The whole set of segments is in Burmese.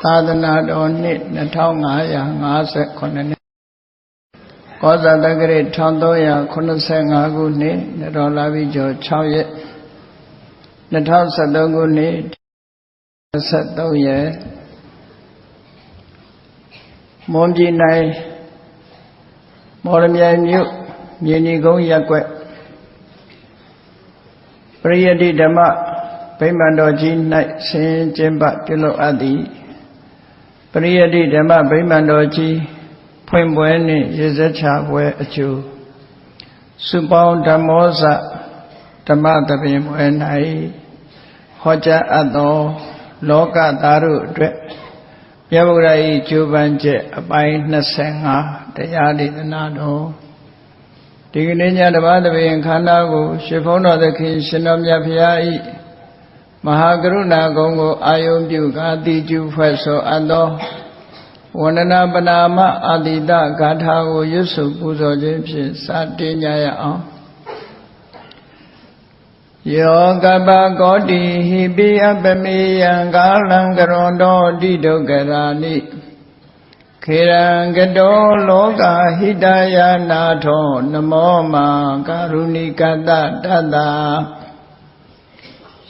သာသနာတော်နှစ်2559နှစ်ကောဇာတက္ကရာ1385ခုနှစ်နတော်လာပြီကျော်6ရက်2013ခုနှစ်23ရက်မွန်ပြည်နယ်မော်ရမြိုင်မြို့မြေနီကုန်းရပ်ကွက်ပရိယတ္တိဓမ္မဗိမာန်တော်ကြီး၌ဆင်းကျင်းပပြုလုပ်အပ်သည်ပရိယတ္တိဓမ္မဗိမာန်တော်ကြီးဖွင့်ပွဲနှင့်ရေစက်ချပွဲအကျိုးစုပေါင်းဓမ္မောဇဓမ္မသဘင်ပွဲ၌ဟောကြားအပ်သောလောကသားတို့အတွက်မြတ်ဗုဒ္ဓ၏ကျိုးပန်းချက်အပိုင်း25တရားဒေသနာတော်ဒီကနေ့ညဓမ္မသဘင်ခန္ဓာကိုရှင်ဘုန်းတော်သခင်ရှင်တော်မြတ်ဖရာ၏မဟာကရုဏာကုံကိုအာယုံပြုကာတိကျူဖွဲ့ဆိုအပ်သောဝန္ဒနာပနာမအာတိတဂါထာကိုရွတ်ဆိုပူဇော်ခြင်းဖြင့်စတင်ကြရအောင်ယောကပကောတိဟိပိအပမေယံကာလံကရွန်တော်တိဒုက္ခရာနိခေရံကတောလောကဟိတယနာထောနမောမာကာရုဏိကတတတ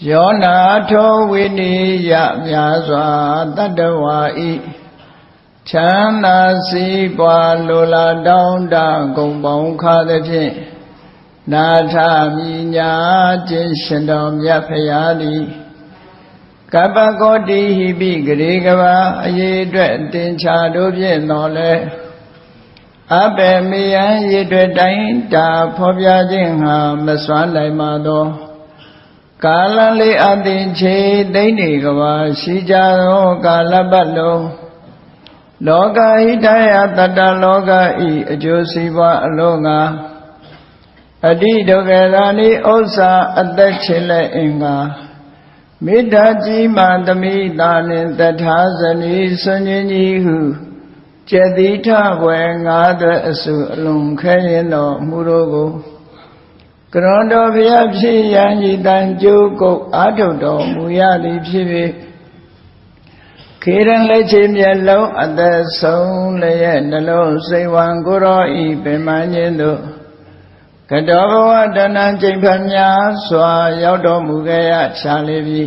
ယောနာထောဝိနိယမြာစွာတတ္တဝါဤချမ်းသာစီးပွားလိုလားတောင်းတဂုံပေါင်းခါသဖြင့်နာထမိညာခြင်းရှင်တော်မြတ်ဖရာသည်ကပ္ပကောတိဟိပိဂရေကဘာအရေးအတွက်တင်ချာတို့ဖြင့်တော်လဲအဘေမေယံရေအတွက်တိုင်းတာဖော်ပြခြင်းဟာမစွမ်းနိုင်ပါသောကာလလေးအသင်ချေသိမ့်နေကဘာရှိကြသောကာလပတ်လုံးလောကဟိတယတတ္တလောကဤအကျိုးစီးပွားအလုံးငါအတိဒုက္ခရာနိဥစ္စာအသက်ချေလက်အင်္ဂါမေတ္တာကြီးမှသမိတာနှင့်တထာဇနီဆွန်ခြင်းကြီးဟုကျက်တိထဘွယ်ငါးသွဲအစုအလုံးခဲရင်တော်မူတော်ကိုကရွန်တော်ဘုရားဖြစ်ရန်ဤတန်ကျိုးကုတ်အာထုတ်တော်မူရသည်ဖြစ်၍ခေရန်လက်ချေမျက်လုံးအသက်ဆုံးလည်းရဲ့နှလုံးစိတ်ဝံကိုရောဤပင်မခြင်းတို့ကတောဘဝတဏ္ဍကျိန်ဖတ်များစွာရောက်တော်မူခဲ့ရရှာလေပြီ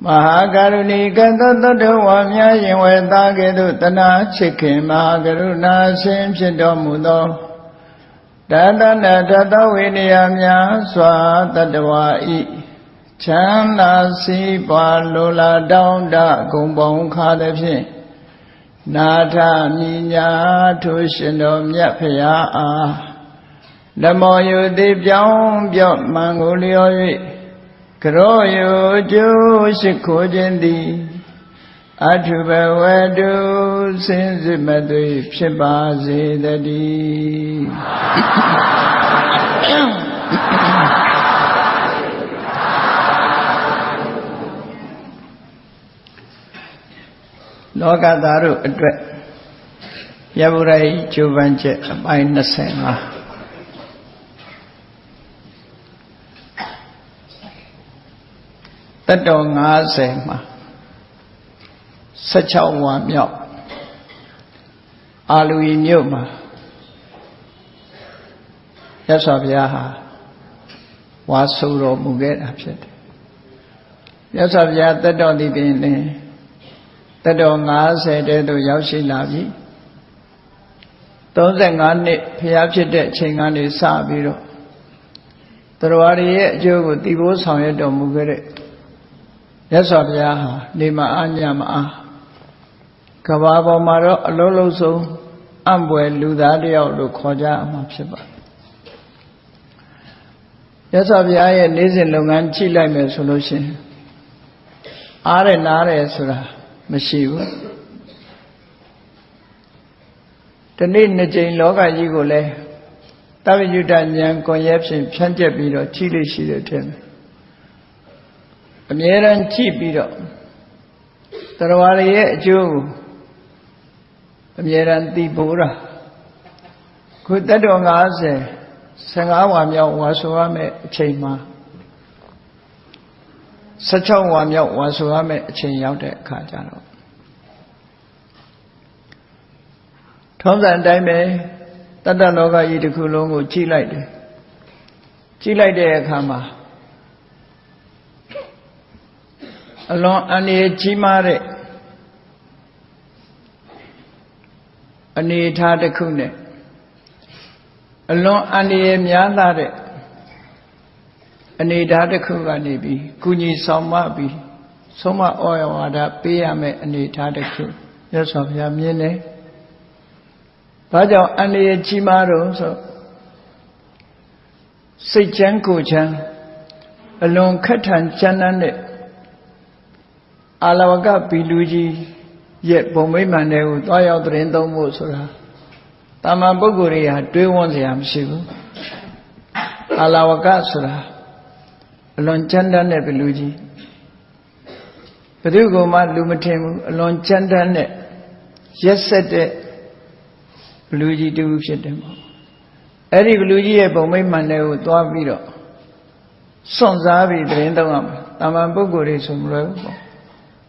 မဟာကရုဏီကသောတ္တဝါများရင်ဝဲသားကဲ့သို့တနာချစ်ခင်မဟာကရုဏာရှင်ဖြစ်တော်မူသောတတနာတတဝိနည်းများစွာတတ္တဝါဤချမ်းသာစီးပွားလိုလားတောင်းတဂုံပေါင်းခါသဖြင့်နာထမိညာထိုရှင်တော်မြတ်ဖရာအားနမောယုတိပြောင်းပြော့မံကိုလျော်၍ကရောယုကျိုးရှိခိုးခြင်းသည်အထုဘဝတုစင်စစ်မသွေဖြစ်ပါစေတည်းလောကသားတို့အတွက်မြတ်ဗုဒ္ဓ၏ကျိုးပန်းချက်အပိုင်း25တတ္တော်50မှာ16ဝါမြောက်အာလူဤမြို့မှာရသော်ဘုရားဟာဝါဆိုတော်မူခဲ့တာဖြစ်တယ်ရသော်ဘုရားတတ္တော်သည်ပင်တတ္တော်50တဲသို့ရောက်ရှိလာပြီ35နှစ်ဘုရားဖြစ်တဲ့အချိန်ကနေစပြီးတော့တရားရည်ရဲ့အကျိုးကိုတည်ဖို့ဆောင်ရွက်တော်မူခဲ့တဲ့ရသော်ဘုရားဟာနေမအားညမအားကဘာပေါ်မှာတော့အလုံးလုံးဆုံးအံ့ဘွယ်လူသားတယောက်လို့ခေါ်ကြအမှာဖြစ်ပါတယ်ရသော်ဘုရားရဲ့နေ့စဉ်လုပ်ငန်းကြည့်လိုက်မယ်ဆိုလို့ရှိရင်အားရနားရဆိုတာမရှိဘူးဒီနေ့နှစ်ကြိမ်လောကကြီးကိုလည်းတပ္ပယုတ္တဉာဏ်ကွန်ရက်ဖြင့်ဖြန့်ကျက်ပြီးတော့ကြည့်လို့ရှိတဲ့ထင်တယ်အမြဲတမ်းကြည့်ပြီးတော့တရားရည်ရဲ့အကျိုးကိုအမြဲတမ်းသိဖို့တာခုတတ္တတော်15ဝါမြောက်ဝါဆိုရမယ့်အချိန်မှာ16ဝါမြောက်ဝါဆိုရမယ့်အချိန်ရောက်တဲ့အခါကျတော့ ထုံးစံအတိုင်းပဲတတ္တလောကကြီးတစ်ခုလုံးကိုကြည့်လိုက်တယ်ကြည့်လိုက်တဲ့အခါမှာအလွန်အန္တရာယ်ကြီးမားတဲ့အနေအထားတစ်ခုနဲ့အလွန်အန္တရာယ်များလာတဲ့အနေအထားတစ်ခုကနေပြီးကုညီဆောင်မပြီးဆုံးမဩဝါဒပေးရမယ့်အနေအထားတစ်ခုမြတ်စွာဘုရားမြင်တယ်။ဘာကြောင့်အန္တရာယ်ကြီးမားတော့ဆိုစိတ်ချမ်းကိုယ်ချမ်းအလွန်ခက်ထန်ကြမ်းတမ်းတဲ့အာလဝကဘီလူကြီးရဲ့ဘုံမိမ့်မှန်တွေကိုတွားရောက်သတင်းသုံးဖို့ဆိုတာတာမန်ပုဂ္ဂိုလ်တွေဟာတွေးဝန်းစရာမရှိဘူးအာလဝကဆိုတာအလွန်ကြမ်းတမ်းတဲ့ဘီလူကြီးဘယ်သူကမှလူမထင်ဘူးအလွန်ကြမ်းတမ်းတဲ့ရက်ဆက်တဲ့ဘီလူကြီးတူဖြစ်တယ်ပေါ့အဲ့ဒီဘီလူကြီးရဲ့ဘုံမိမ့်မှန်တွေကိုတွားပြီးတော့စွန့်စားပြီးသတင်းသုံးရမှာတာမန်ပုဂ္ဂိုလ်တွေဆိုမလွယ်ဘူးပေါ့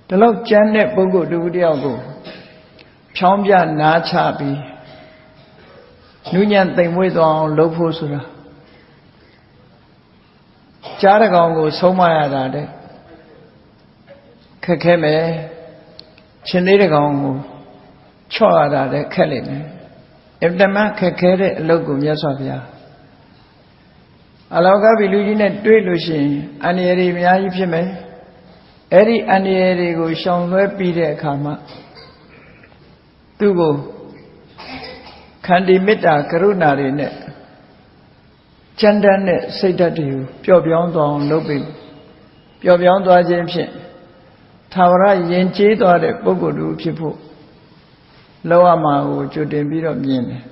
ဒီလောက်ကြမ်းတဲ့ပုဂ္ဂိုလ်တစ်ယောက်ကိုဖြောင်းပြနားချပြီးနုညံ့သိမ်မွေ့သွားအောင်လုပ်ဖို့ဆိုတာကြားတကောင်ကိုဆုံးမရတာတဲ့ခက်ခဲမယ်ရှင်သေးတကောင်ကိုချော့ရတာတဲ့ခက်လိမ့်မယ်အတ္တမခက်ခဲတဲ့အလုပ်ကိုမြတ်စွာဘုရားအလောကဘီလူကြီးနဲ့တွေ့လို့ရှိရင်အန္တရာယ်တွေအများကြီးဖြစ်မယ်အဲ့ဒီအန္တရာယ်တွေကိုရှောင်လွှဲပြီးတဲ့အခါမှာသူ့ကိုခန္တီမေတ္တာကရုဏာတွေနဲ့ချမ်းတမ်းတဲ့စိတ်ဓာတ်တွေကိုပျော့ပြောင်းသွားအောင်လုပ်ပြီးပျော့ပြောင်းသွားခြင်းဖြင့်သာဝရယဉ်ကျေးသွားတဲ့ပုဂ္ဂိုလ်တို့ဖြစ်ဖို့လောကမှာကိုကြိုတင်ပြီးတော့မြင်တယ်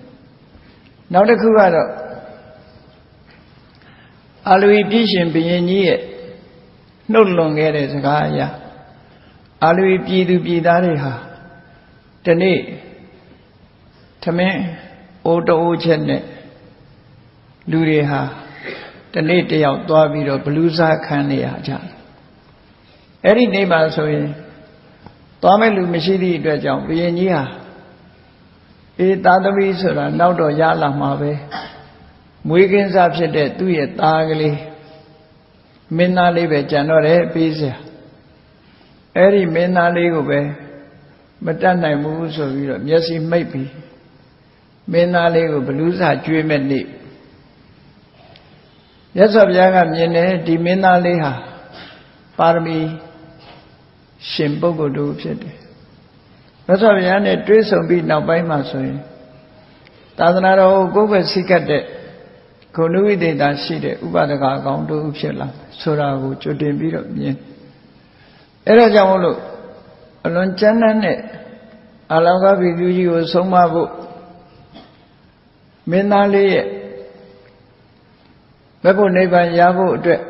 နောက်တစ်ခုကတော့အာလူဤပြည့်ရှင်ဘုရင်ကြီးရဲ့နှုတ်လွန်ခဲ့တဲ့စကားအရအာလူပြည်သူပြည်သားတွေဟာဒီနေ့သမင်းအိုးတိုးချက်နဲ့လူတွေဟာဒီနေ့တယောက်သွားပြီးတော့ဘလူးစားခံနေရကြအဲ့ဒီနေ့မှာဆိုရင်သွားမဲ့လူမရှိသည့်အတွက်ကြောင့်ဘုရင်ကြီးဟာသားသမီးဆိုတာနောက်တော့ရလာမှာပဲမွေးကင်းစားဖြစ်တဲ့သူ့ရဲ့သားကလေးမင်းသားလေးပဲကြံတော့တယ်ပေးစရာအဲ့ဒီမင်းသားလေးကိုပဲမတတ်နိုင်ဘူးဆိုပြီးတော့မျက်စိမိတ်ပြီးမင်းသားလေးကိုဘလူးစာကျွေးမဲ့နေ့မြတ်စွာဘုရားကမြင်တယ်ဒီမင်းသားလေးဟာပါရမီရှင်ပုဂ္ဂိုလ်တို့ဖြစ်တယ်မြတ်စွာဘုရားနဲ့တွေ့ဆုံပြီးနောက်ပိုင်းမှာဆိုရင်သာသနာတော်ကိုကိုယ်ပဲစိတ်ကပ်တဲ့ဂုဏဝိသေသရှိတဲ့ဥပဒကအကောင်းတို့ဖြစ်လာဆိုတာကိုကြိုတင်ပြီးတော့မြင်အဲ့ဒါကြောင့်မို့လို့အလွန်ကျမ်းမ်းတဲ့အာလောကဘီလူကြီးကိုဆုံးမဖို့မင်းသားလေးရဲ့ဘက်ဖို့နိဗ္ဗာန်ရဖို့အတွက်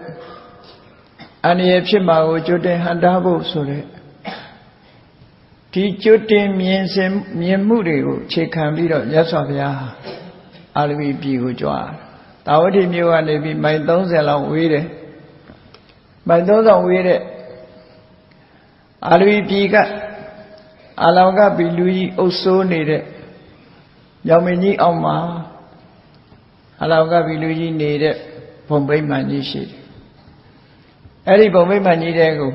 အန္တရာယ်ဖြစ်မှာကိုကြိုတင်ဟန်တားဖို့ဆိုတဲ့ဒီကြိုတင်မြင်မှုတွေကိုခြေခံပြီးတော့မြတ်စွာဘုရားအာလဝီပြည်ကိုကြွားတာဝတိမြို့ကနေပြီးမိုင်30လောက်ဝေးတယ်မိုင်30ဝေးတဲ့အာလဝီပြည်ကအာလောကဘီလူကြီးအုပ်စိုးနေတဲ့ညောင်မင်းကြီးအောက်မှာအာလောကဘီလူကြီးနေတဲ့ဘုံဗိမာန်ကြီးရှိတယ်အဲ့ဒီဘုံဗိမာန်ကြီးတဲ့ကို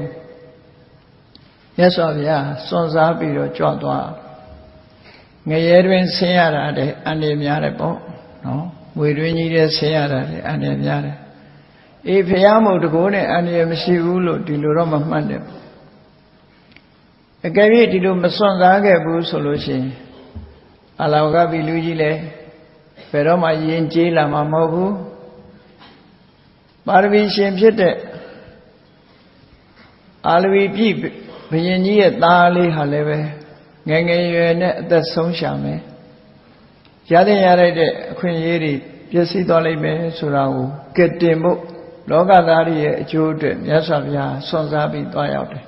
မြတ်စွာဘုရားစွန့်စားပြီးတော့ကြွသွားငရဲတွင်ဆင်းရတာတဲ့အန္တရာယ်များတယ်ပေါ့နော်ငွေတွင်ကြီးတဲ့ဆင်းရတာတဲ့အန္တရာယ်များတယ်အေးဘုရားမို့တကိုးနဲ့အန္တရာယ်မရှိဘူးလို့ဒီလိုတော့မမှတ်နဲ့အကယ်၍ဒီလိုမစွန့်စားခဲ့ဘူးဆိုလို့ရှိရင်အလောကဘီလူကြီးလည်းဘယ်တော့မှယဉ်ကျေးလာမှာမဟုတ်ဘူးပါရမီရှင်ဖြစ်တဲ့အာလဝီပြည်ဘုရင်ကြီးရဲ့သားလေးဟာလည်းပဲငယ်ငယ်ရွယ်နဲ့အသက်ဆုံးရှံမယ်ရတဲ့ရတဲ့အခွင့်အရေးတွေပြည့်စည်သွားလိမ့်မယ်ဆိုတာကိုကဲတင်ဖို့လောကသားတွေရဲ့အကျိုးအတွက်မြတ်စွာဘုရားစွန့်စားပြီးသွားရောက်တယ်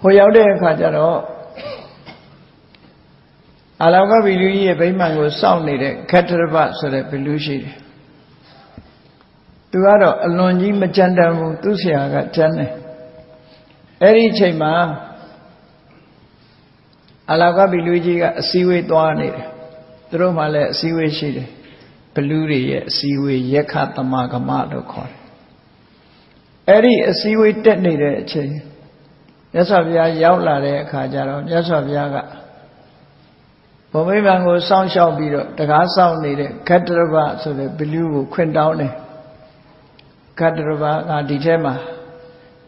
ဟိုရောက်တဲ့အခါကျတော့အာလောကဘီလူကြီးရဲ့ဗိမာန်ကိုစောင့်နေတဲ့ခတ္တရပဆိုတဲ့ဘီလူရှိတယ်သူကတော့အလွန်ကြီးမကြမ်းတမ်းဘူးသူ့ဆရာကကြမ်းတယ်အဲ့ဒီအချိန်မှာ အလောကဘီလူကြီးကအစည်းအဝေးသွားနေတယ်သူတို့မှလည်းအစည်းအဝေးရှိတယ်ဘလူတွေရဲ့အစည်းအဝေးယက္ခသမဂမလို့ခေါ်တယ်အဲ့ဒီအစည်းအဝေးတက်နေတဲ့အချိန်မြတ်စွာဘုရားရောက်လာတဲ့အခါကျတော့မြတ်စွာဘုရားကဘုံမိဗ္ဗံကိုစောင့်ရှောက်ပြီးတော့တကားစောင့်နေတဲ့ဂတ္တရဘဆိုတဲ့ဘလူကိုခွင့်တောင်းတယ်ဂတ္တရဘကဒီထဲမှာ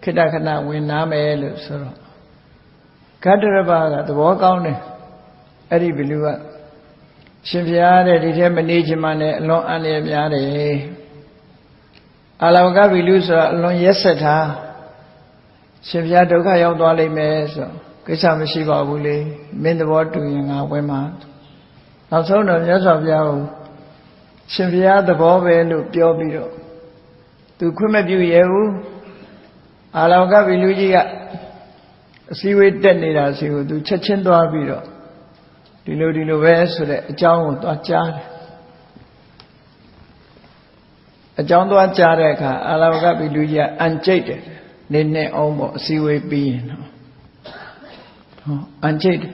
ခိတ္တခဏဝင်နာမယ်လို့ဆိုတော့ဂတ္တရဘကသဘောကောင်းတယ်အဲ့ဒီဘလူကရှင်ဘုရားတဲ့ဒီထဲမနေချင်မှလည်းအလွန်အန္တရာယ်များတယ်အလောကဘီလူဆိုတာအလွန်ရက်ဆက်တာရှင်ဘုရားဒုက္ခရောက်သွားလိမ့်မယ်ဆိုကိစ္စမရှိပါဘူးလေမင်းသဘောတူရင်ငါဝင်မှာနောက်ဆုံးတော့မြတ်စွာဘုရားကိုရှင်ဘုရားသဘောပဲလို့ပြောပြီးတော့သူခွင့်မပြုရဘူးအလောကဘီလူကြီးကအစည်းအဝေးတက်နေတာစီကိုသူချက်ချင်းသွားပြီးတော့ဒီလိုပဲဆိုတဲ့အကြောင်းကိုသွားကြားတယ်အကြောင်းသွားကြားတဲ့အခါအလောကဘီလူကြီးကအန်ကျိတ်တယ်နေအောင်ပေါ့အစည်းအဝေးပြီးရင်တော့အန်ကျိတ်တယ်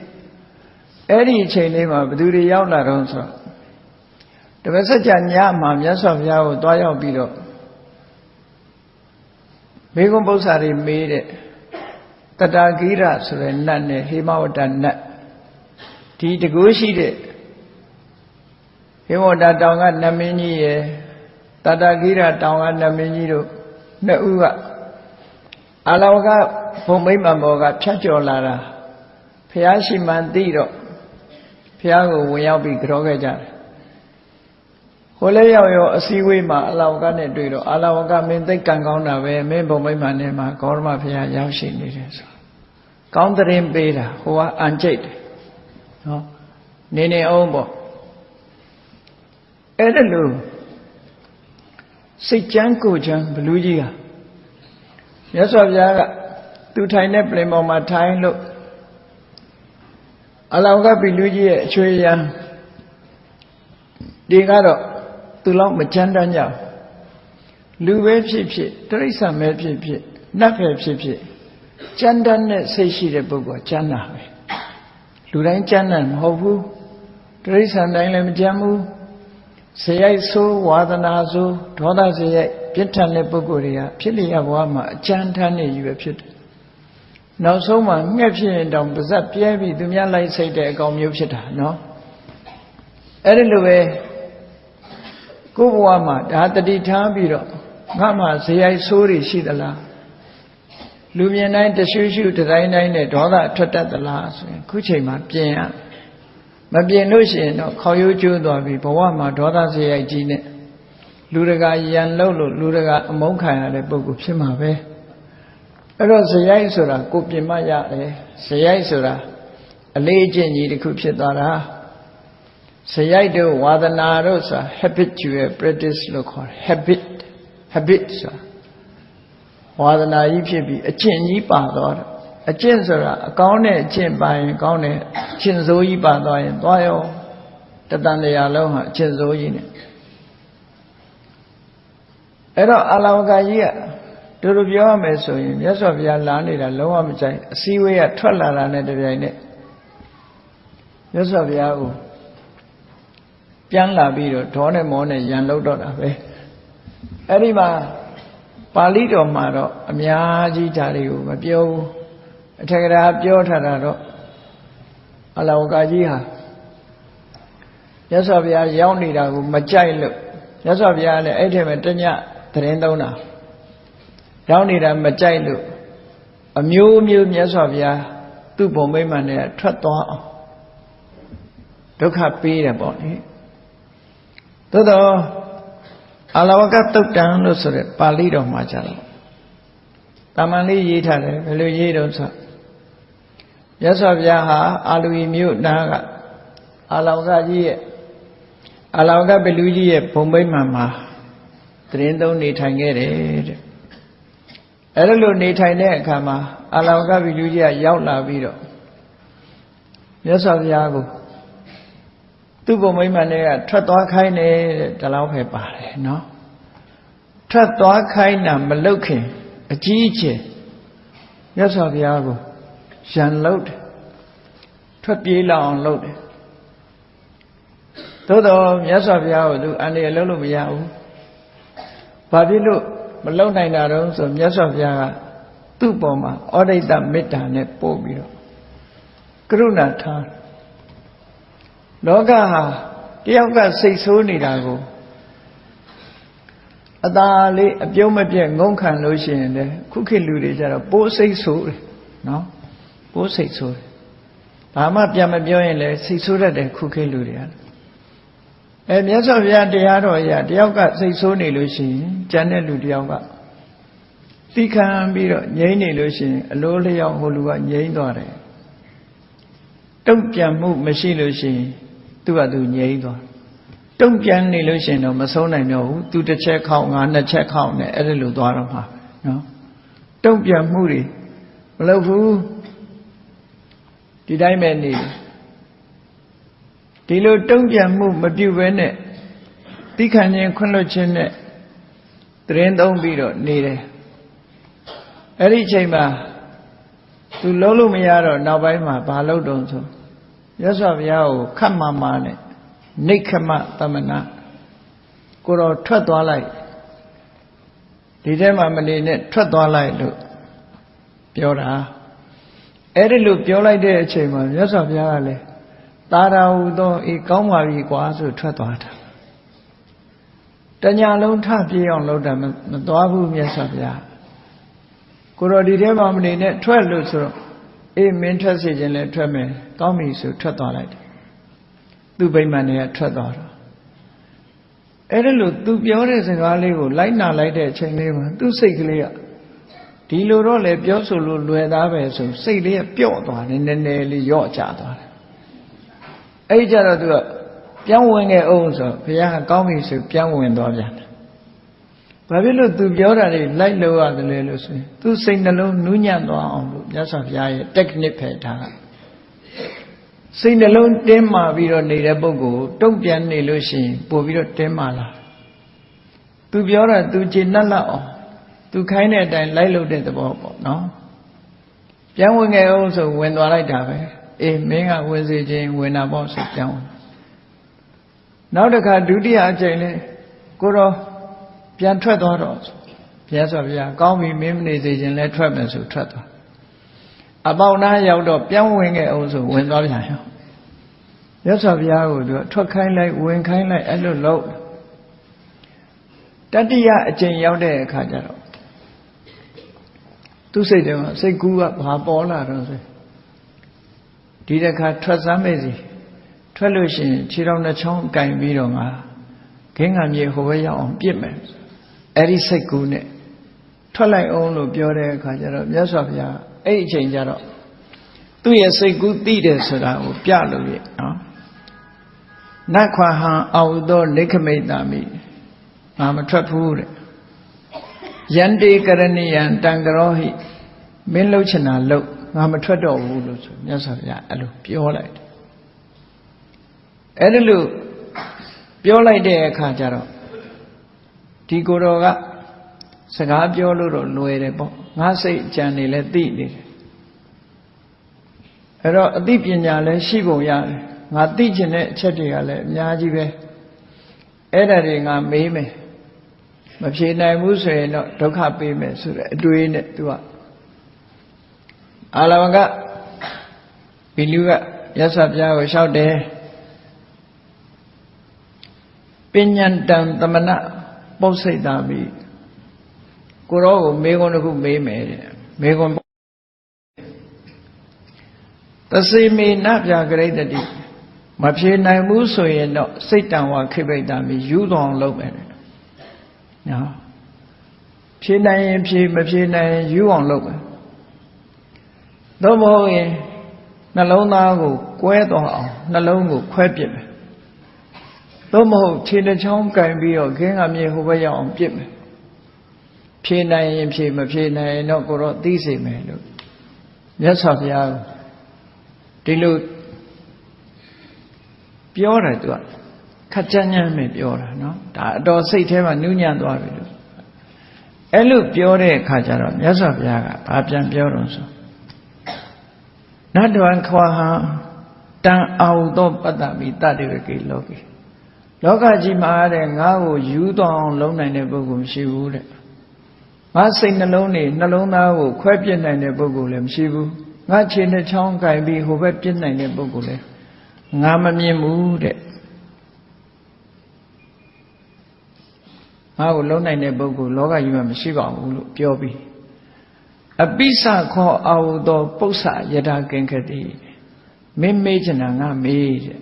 အဲ့ဒီအချိန်လေးမှာဘယ်သူတွေရောက်လာတော့ဆိုတော့တပည့်ဆက်ကြညမှာမြတ်စွာဘုရားကိုသွားရောက်ပြီးတော့မေဂုံပု္ပ္ပာတွေမေးတဲ့တတဂိရဆိုတဲ့နတ်နဲ့ဟေမဝတ္တနတ်ဒီတကူရှိတဲ့ဟေမဝတ္တတောင်ကနတ်မင်းကြီးရယ်တတဂိရတောင်ကနတ်မင်းကြီးတို့နှစ်ဦးကအလောကဘုံမိမ္မာဘောကဖြတ်ကျော်လာတာဘုရားရှိမှန်သိတော့ဘုရားကိုဝင်ရောက်ပြီးကြောခဲ့ကြတယ်ဟိုလည်းရောက်ရောအစည်းအဝေးမှာအလောကနဲ့တွေ့တော့အလောကမင်းသိကံကောင်းတာပဲမင်းဘုံမိမ္မာနဲ့မှာဂေါရမဘုရားရောက်ရှိနေတယ်ဆိုကောင်းတဲ့ရင်ပေးတာဟိုကအန်ကျိတ်တယ်နော်နေအောင်ပေါ့အဲ့ဒါလို့စိတ်ချမ်းကိုယ်ချမ်းဘလူကြီးကမြတ်စွာဘုရားကသူထိုင်တဲ့ပြင်ပေါ်မှာထိုင်လို့အလောကဘီလူကြီးရဲ့အချွေရံဒီကတော့သူလောက်မချမ်းတမ်းကြလူပဲဖြစ်ဖြစ်တိရစ္ဆာန်ပဲဖြစ်ဖြစ်နတ်ပဲဖြစ်ဖြစ်ချမ်းတမ်းတဲ့စိတ်ရှိတဲ့ပုဂ္ဂိုလ်ချမ်းသာပဲလူတိုင်းချမ်းသာမဟုတ်ဘူးတိရစ္ဆာန်တိုင်းလည်းမချမ်းဘူးဇေယိုက်ဆိုးဝါဒနာဆိုးဒေါသဇေယိုက်ပြစ်ထန်တဲ့ပုဂ္ဂိုလ်တွေကဖြစ်လျက်ဘဝမှာအချမ်းထမ်းနေယူပဲဖြစ်တယ်နောက်ဆုံးမှာငှက်ဖြစ်ရင်တောင်ပါဇက်ပြဲပြီးသူများလိုက်စိတ်တဲ့အကောင်မျိုးဖြစ်တာနော်အဲ့ဒီလိုပဲကိုယ့်ဘဝမှာဒါတတိထားပြီးတော့ငါမှဇေယိုက်ဆိုးတွေရှိသလားလူမြင်တိုင်းတရှုရှုတတိုင်းတိုင်းနဲ့ဒေါသထွက်တတ်သလားဆိုရင်ခုချိန်မှာပြင်ရမပြင်လို့ရှိရင်တော့ခေါရိုးကျိုးသွားပြီးဘဝမှာဒေါသဇေယိုက်ကြီးနဲ့လူတကာရန်လို့လူတကာအမုန်းခံရတဲ့ပုဂ္ဂိုလ်ဖြစ်မှာပဲအဲ့တော့ဇေယိုက်ဆိုတာကိုပြင်မရတယ်ဇေယိုက်ဆိုတာအလေးအကျင့်ကြီးတစ်ခုဖြစ်သွားတာဇေယိုက်တို့ဝါဒနာတို့ဆိုတာ habitual practice လို့ခေါ်တယ် habit ဆိုတာဝါဒနာကြီးဖြစ်ပြီးအကျင့်ကြီးပါသွားတယ်အကျင့်ဆိုတာအကောင်းတဲ့အကျင့်ပါရင်ကောင်းတဲ့အကျင့်စိုးကြီးပါသွားရင်သွားရောတတန်တရားလုံးဟာအကျင့်စိုးကြီးနဲ့အဲ့တော့အလောကကြီးကတို့ပြောရမယ်ဆိုရင်မြတ်စွာဘုရားလာနေတာလုံးဝမကြိုက်အစည်းအဝေးကထွက်လာတာနဲ့တပြိုင်နက်မြတ်စွာဘုရားကိုပြန်လာပြီးတော့ဒေါနဲ့မောနဲ့ရန်လုပ်တော့တာပဲအဲ့ဒီမှာပါဠိတော်မှာတော့အများကြီးဓာတ်တွေကိုမပြောဘူးအထက်ကရာပြောထားတာတော့အလောကကြီးဟာမြတ်စွာဘုရားရောက်နေတာကိုမကြိုက်လို့မြတ်စွာဘုရားလည်းအဲ့ထဲမှာတညသတင်းသုံးတာရောက်နေတာမကြိုက်လို့အမျိုးမျိုးမြတ်စွာဘုရားသူ့ဘုံမိမ့်မှန်နဲ့ထွက်သွားအောင်ဒုက္ခပေးတယ်ပေါ့လေသို့တော့အလောကတုတ်တံလို့ဆိုတဲ့ပါဠိတော်မှာကြတော့တာမန်လေးရေးထားတယ်ဘယ်လိုရေးတော့ဆိုမြတ်စွာဘုရားဟာအာလူဤမြို့နာကအလောကကြီးရဲ့အလောကဘလူကြီးရဲ့ဘုံမိမ့်မှန်မှာသတင်းသုံးနေထိုင်ခဲ့တယ်တဲ့အဲ့လိုနေထိုင်တဲ့အခါမှာအလောကဘလူကြီးကရောက်လာပြီးတော့မြတ်စွာဘုရားကိုသူ့ဘုံမိမ့်မှန်တွေကထွက်သွားခိုင်းတယ်တဲ့ဒီလောက်ပဲပါတယ်နော်ထွက်သွားခိုင်းတာမလုတ်ခင်အကြီးအကျယ်မြတ်စွာဘုရားကိုရန်လုပ်တယ် ထွက်ပြေးလောက်အောင်လုပ်တယ်သို့တော့မြတ်စွာဘုရားကသူအန္တရာယ်လုပ်လို့မရဘူးဘာဖြစ်လို့မလုပ်နိုင်တာတော့ဆိုမြတ်စွာဘုရားကသူ့ပေါ်မှာဩဒိတမေတ္တာနဲ့ပို့ပြီးတော့ကရုဏာထားလောကဟာတယောက်ကစိတ်ဆိုးနေတာကိုအသာလေးအပြုံးမပြတ်ငုံခံလို့ရှိရင်လေခုခေတ်လူတွေကြတော့ပိုးစိတ်ဆိုးတယ်နော်ပိုးစိတ်ဆိုးတယ်ဘာမှပြန်မပြောရင်လည်းစိတ်ဆိုးတတ်တယ်ခုခေတ်လူတွေကမြတ်စွာဘုရားတရားတော်အရာတယောက်ကစိတ်ဆိုးနေလို့ရှိရင်ကျန်တဲ့လူတယောက်ကသိခံပြီးတော့ငြိမ့်နေလို့ရှိရင်အလိုလျောက်ဟိုလူကငြိမ့်သွားတယ်တုံ့ပြန်မှုမရှိလို့ရှိရင်သူကသူငြိမ့်သွားတုံ့ပြန်နေလို့ရှိရင်တော့မဆုံးနိုင်တော့ဘူးသူတစ်ချက်ခေါက်ငါနှစ်ချက်ခေါက်နဲ့အဲ့ဒါလိုသွားတော့မှာနော်တုံ့ပြန်မှုတွေမလုပ်ဘူးဒီတိုင်းပဲနေဒီလိုတုံ့ပြန်မှုမပြုဘဲနဲ့သိခံခြင်းခွင့်လွှတ်ခြင်းနဲ့တရင်သုံးပြီးတော့နေတယ်အဲ့ဒီအချိန်မှာသူလုံးလို့မရတော့နောက်ပိုင်းမှာဘာလုပ်တုံးဆိုမြတ်စွာဘုရားကိုခတ်မာမာနဲ့နိက္ခမသမဏကိုတော့ထွက်သွားလိုက်ဒီထဲမှာမနေနဲ့ထွက်သွားလိုက်လို့ပြောတာအဲ့ဒီလိုပြောလိုက်တဲ့အချိန်မှာမြတ်စွာဘုရားကလည်းသာရာဟုသောအေးကောင်းပါပြီကွာဆိုထွက်သွားတာတညာလုံးထပြေးအောင်လုပ်တာမသွားဘူးမြတ်စွာဘုရားကိုတော့ဒီထဲမှာမနေနဲ့ထွက်လို့ဆိုတော့အေးမင်းထွက်စီခြင်းလဲထွက်မယ်ကောင်းပြီဆိုထွက်သွားလိုက်တယ်သူ့ဗိမာန်တွေကထွက်သွားတော့အဲ့ဒါလို့သူပြောတဲ့စကားလေးကိုလိုက်နာလိုက်တဲ့အချိန်လေးမှာသူ့စိတ်ကလေးကဒီလိုတော့လေပြောဆိုလို့လွယ်သားပဲဆိုစိတ်လေးကပျော့သွားတယ်နည်းနည်းလေးယော့ကျသွားတယ်အဲ့ကြတော့သူကပြန်ဝင်ခဲ့အောင်ဆိုဘုရားကကောင်းပြီဆိုပြန်ဝင်သွားပြန်တယ်ဘာဖြစ်လို့သူပြောတာတွေလိုက်လို့ရတယ်လဲလို့ဆိုရင်သူစိတ်နှလုံးနူးညံ့သွားအောင်လို့မြတ်စွာဘုရားရဲ့ technique ပဲဒါကစိတ်နှလုံးတင်းမာပြီးတော့နေတဲ့ပုဂ္ဂိုလ်တုံ့ပြန်နေလို့ရှိရင်ပို့ပြီးတော့တင်းမာလာသူပြောတာသူကျေနပ်လောက်အောင်သူခိုင်းတဲ့အတိုင်းလိုက်လို့တဲ့သဘောပေါ့နော်ပြန်ဝင်ခဲ့အောင်ဆိုဝင်သွားလိုက်တာပဲအေးမင်းကဝင်စေခြင်းဝင်တာပေါ့ဆိုပြန်ဝင်နောက်တစ်ခါဒုတိယအကြိမ်လဲကိုတော့ပြန်ထွက်သွားတော့ဘုရားဆိုဘုရားကောင်းပြီမင်းမနေစေခြင်းလဲထွက်မယ်ဆိုထွက်သွားအပေါနာရောက်တော့ပြန်ဝင်ခဲ့အောင်ဆိုဝင်သွားပြန်ရောမြတ်စွာဘုရားကိုသူကထွက်ခိုင်းလိုက်ဝင်ခိုင်းလိုက်အဲ့လိုလုပ်တတိယအကြိမ်ရောက်တဲ့အခါကျတော့သူစိတ်ထဲမှာစိတ်ကူးကဘာပေါ်လာတော့ဆိုဒီတစ်ခါထွက်စမ်းမေ့စီထွက်လို့ရှိရင်ခြေတော်နှချောင်းကင်ပြီးတော့ငါခင်းငံမြေဟိုဘက်ရောက်အောင်ပြစ်မယ်အဲ့ဒီစိတ်ကူးနဲ့ထွက်လိုက်အောင်လို့ပြောတဲ့အခါကျတော့မြတ်စွာဘုရားအဲ့ဒီအချိန်ကျတော့သူ့ရဲ့စိတ်ကူးသိတယ်ဆိုတာကိုပြလို့ရနော်နတ်ခွာဟံအောက်သောနိခမိတ်တာမိငါမထွက်ဘူးတဲ့ယန္တေကရဏိယံတံကရောဟိမင်းလှုပ်ချင်တာလှုပ်ငါမထွက်တော့ဘူးလို့ဆိုမြတ်စွာဘုရားအဲ့လိုပြောလိုက်တယ်အဲ့ဒီလိုပြောလိုက်တဲ့အခါကျတော့ဒီကိုယ်တော်ကစကားပြောလို့တော့လွယ်တယ်ပေါ့ငါစိတ်ကြံနေလဲသိနေတယ်အဲ့တော့အသိပညာလည်းရှိပုံရတယ်ငါသိကျင်တဲ့အချက်တွေကလည်းအများကြီးပဲအဲ့ဒါတွေငါမေးမယ်မဖြေနိုင်ဘူးဆိုရင်တော့ဒုက္ခပေးမယ်ဆိုတဲ့အတွေးနဲ့သူကအာလဝကဒီလူကရသဗျာကိုလျှောက်တယ်ပညာတံသမဏပုစိတ်တာမိကိုရောကိုမေခွန်းတစ်ခုမေးမယ်တဲ့မေခွန်းသစေမေနပြဂရိတတိမဖြေနိုင်ဘူးဆိုရင်တော့စိတ်တံဝခိပိတ္တမိယူတော်လုပ်မယ်တဲ့နော်ဖြေနိုင်ရင်ဖြေမဖြေနိုင်ရင်ယူအောင်လုပ်မယ်သို့မဟုတ်ရင်နှလုံးသားကိုကွဲသွားအောင်နှလုံးကိုခွဲပစ်မယ်သို့မဟုတ်ခြေတစ်ချောင်းကင်ပြီးတော့ခင်းကမြေဟိုဘက်ရောက်အောင်ပစ်မယ်ဖြေနိုင်ရင်ဖြေမဖြေနိုင်ရင်တော့ကိုတော့သိစေမယ်လို့မြတ်စွာဘုရားဒီလိုပြောတယ်သူကခက်ကြမ်းကြမ်းပဲပြောတာနော်ဒါအတော်စိတ်ထဲမှာနူးညံ့သွားပြီလို့အဲ့လိုပြောတဲ့အခါကျတော့မြတ်စွာဘုရားကဘာပြန်ပြောတော့ဆိုနတ်တော်ခွာဟံ တန်အောင်သောပတ္တမိတတေဝကေလောကေလောကကြီးမှာတဲ့ငါ့ကိုယူတော်အောင်လုံးနိုင်တဲ့ပုဂ္ဂိုလ်မရှိဘူးတဲ့ငါစိတ်နှလုံးနဲ့နှလုံးသားကိုခွဲပြစ်နိုင်တဲ့ပုဂ္ဂိုလ်လည်းမရှိဘူးငါခြေနှချောင်းကင်ပြီးဟိုဘက်ပြစ်နိုင်တဲ့ပုဂ္ဂိုလ်လည်းငါမမြင်ဘူးတဲ့ငါ့ကိုလုံးနိုင်တဲ့ပုဂ္ဂိုလ်လောကကြီးမှာမရှိပါဘူးလို့ပြောပြီးအပိစခောအာဟုသောပု္ပ္ပယထာကင်္ခတိမင်းမေးချင်တာငါမေးတဲ့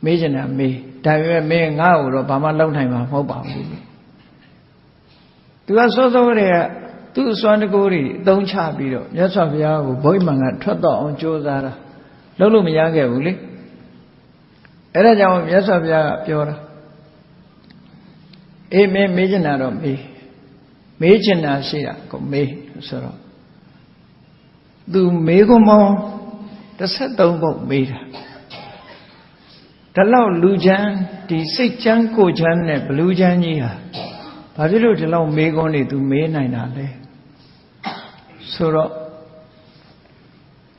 မေးချင်တာမေးဒါပေမဲ့မင်းငါ့ကိုတော့ဘာမှလုံးနိုင်မှာမဟုတ်ပါဘူးသူကစောစောတည်းကသူ့အစွမ်းတကူတွေအသုံးချပြီးတော့မြတ်စွာဘုရားကိုဘုရားမှန်ကထွက်တော့အောင်ကြိုးစားတာလုံးလို့မရခဲ့ဘူးလေအဲ့ဒါကြောင့်မြတ်စွာဘုရားကပြောတာအေးမင်းမေးချင်တာတော့မေးချင်တာရှိတာကိုမေးဆိုတော့သူမေးခွန်းပေါင်း13ပုဒ်မေးတာဒါလောက်လူချမ်းဒီစိတ်ချမ်းကိုချမ်းနဲ့ဘလူချမ်းကြီးဟာဘာဖြစ်လို့ဒီလောက်မေးခွန်းတွေသူမေးနိုင်တာလဲဆိုတော့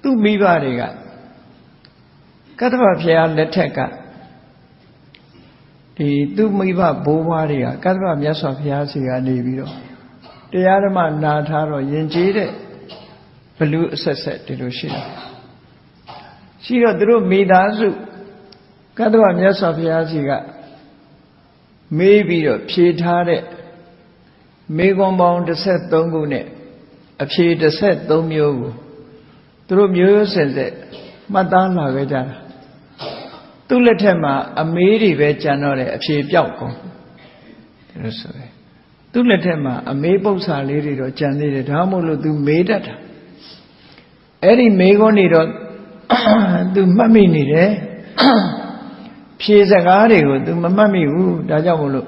သူ့မိဘတွေကကတ္တဗဘုရားလက်ထက်ကဒီသူ့မိဘဘိုးဘွားတွေကကတ္တဗမြတ်စွာဘုရားစီကနေပြီးတော့တရားဓမ္မနာထားတော့ယဉ်ကျေးတဲ့ဘလူအဆက်ဆက်ဒီလိုရှိတယ်ရှိတော့သူတို့မိသားစုကတ္တဗမြတ်စွာဘုရားစီကမေးပြီးတော့ဖြေထားတဲ့မေခွန်းပေါင်း13ခုနဲ့အဖြေ13မျိုးကိုသူတို့မျိုးရိုးစင်ဆက်မှတ်သားလာခဲ့ကြတာသူ့လက်ထက်မှာအမေးတွေပဲကြံတော့တယ်အဖြေပြောက်ကုန်ဒါလို့ဆိုရယ်သူ့လက်ထက်မှာအမေးပု္ပ္ပာလေးတွေတော့ကြံသေးတယ်ဒါမှမဟုတ်လို့သူမေးတတ်တာအဲ့ဒီမေခွန်းတွေတော့သူမှတ်မိနေတယ်ဖြေစကားတွေကိုသူမမှတ်မိဘူးဒါကြောင့်မို့လို့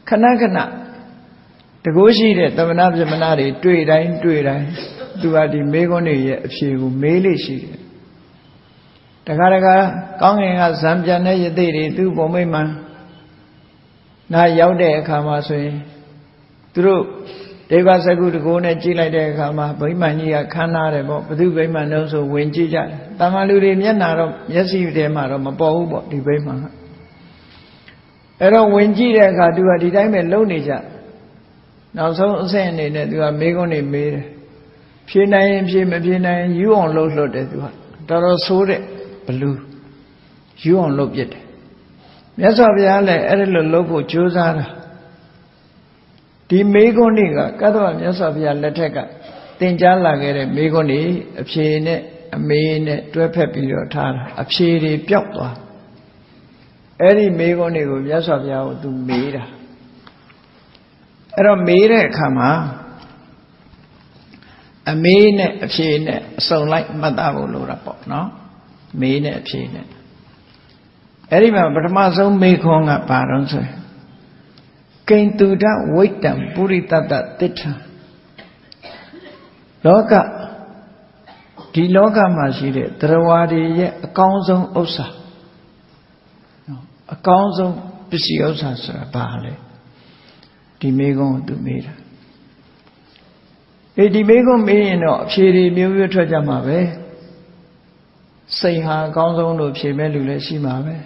ခဏခဏတကိုးရှိတဲ့သမဏဗြဟ္မဏတွေတွေ့တိုင်းသူကဒီမေခွန်းတွေရဲ့အဖြေကိုမေးလို့ရှိတယ်တခါကောင်းငင်ကဇံပြန်တဲ့ယသိတွေသူ့ဘုံမိတ်မှန်နာရောက်တဲ့အခါမှာဆိုရင်သူတို့ဒေဝစကုတကိုးနဲ့ကြည့်လိုက်တဲ့အခါမှာဗိမာန်ကြီးကခမ်းနားတယ်ပေါ့ဘုသူဗိမာန်တော့ဆိုဝင်ကြည့်ကြတယ်တာမန်လူတွေမျက်စိထဲမှာတော့မပေါ်ဘူးပေါ့ဒီဗိမာန်ကအဲ့တော့ဝင်ကြည့်တဲ့အခါသူကဒီတိုင်းပဲလုံနေကြနောက်ဆုံးအဆင့်အနေနဲ့သူကမေးခွန်းတွေမေးတယ်ဖြေနိုင်ရင်ဖြေမဖြေနိုင်ရင်ယူအောင်လှုပ်တယ်သူကတော်တော်ဆိုးတဲ့ဘလူးယူအောင်လှုပ်ပြစ်တယ်မြတ်စွာဘုရားလည်းအဲ့ဒါလိုလှုပ်ဖို့ကြိုးစားတာဒီမေခွန်းတွေကကတ္တဗမြတ်စွာဘုရားလက်ထက်ကသင်ကြားလာခဲ့တဲ့မေခွန်းတွေအဖြေနဲ့အမေနဲ့တွဲဖက်ပြီးတော့ထားတာအဖြေတွေပျောက်သွားအဲ့ဒီမေခွန်းတွေကိုမြတ်စွာဘုရားကိုသူမေးတာအဲ့တော့မေးတဲ့အခါမှာအမေနဲ့အဖြေနဲ့အစုံလိုက်မှတ်သားဖို့လိုတာပေါ့နော်မေးနဲ့အဖြေနဲ့အဲ့ဒီမှာပထမဆုံးမေခွန်းကဘာတော့ဆိုရင်ကိဉ္တုဒဝိတ္တံပုရိသတ္တတိဋ္ဌံဒီလောကမှာရှိတဲ့တရားဝါတွေရဲ့အကောင်းဆုံးဥစ္စာအကောင်းဆုံးပစ္စည်းဥစ္စာဆိုတာဘာလဲဒီမေခွန်းကိုသူမေးတာဒီမေခွန်းမေးရင်တော့အဖြေတွေမျိုးမျိုးထွက်ကြမှာပဲစိတ်ဟာအကောင်းဆုံးလို့ဖြေမဲ့လူလည်းရှိမှာပဲ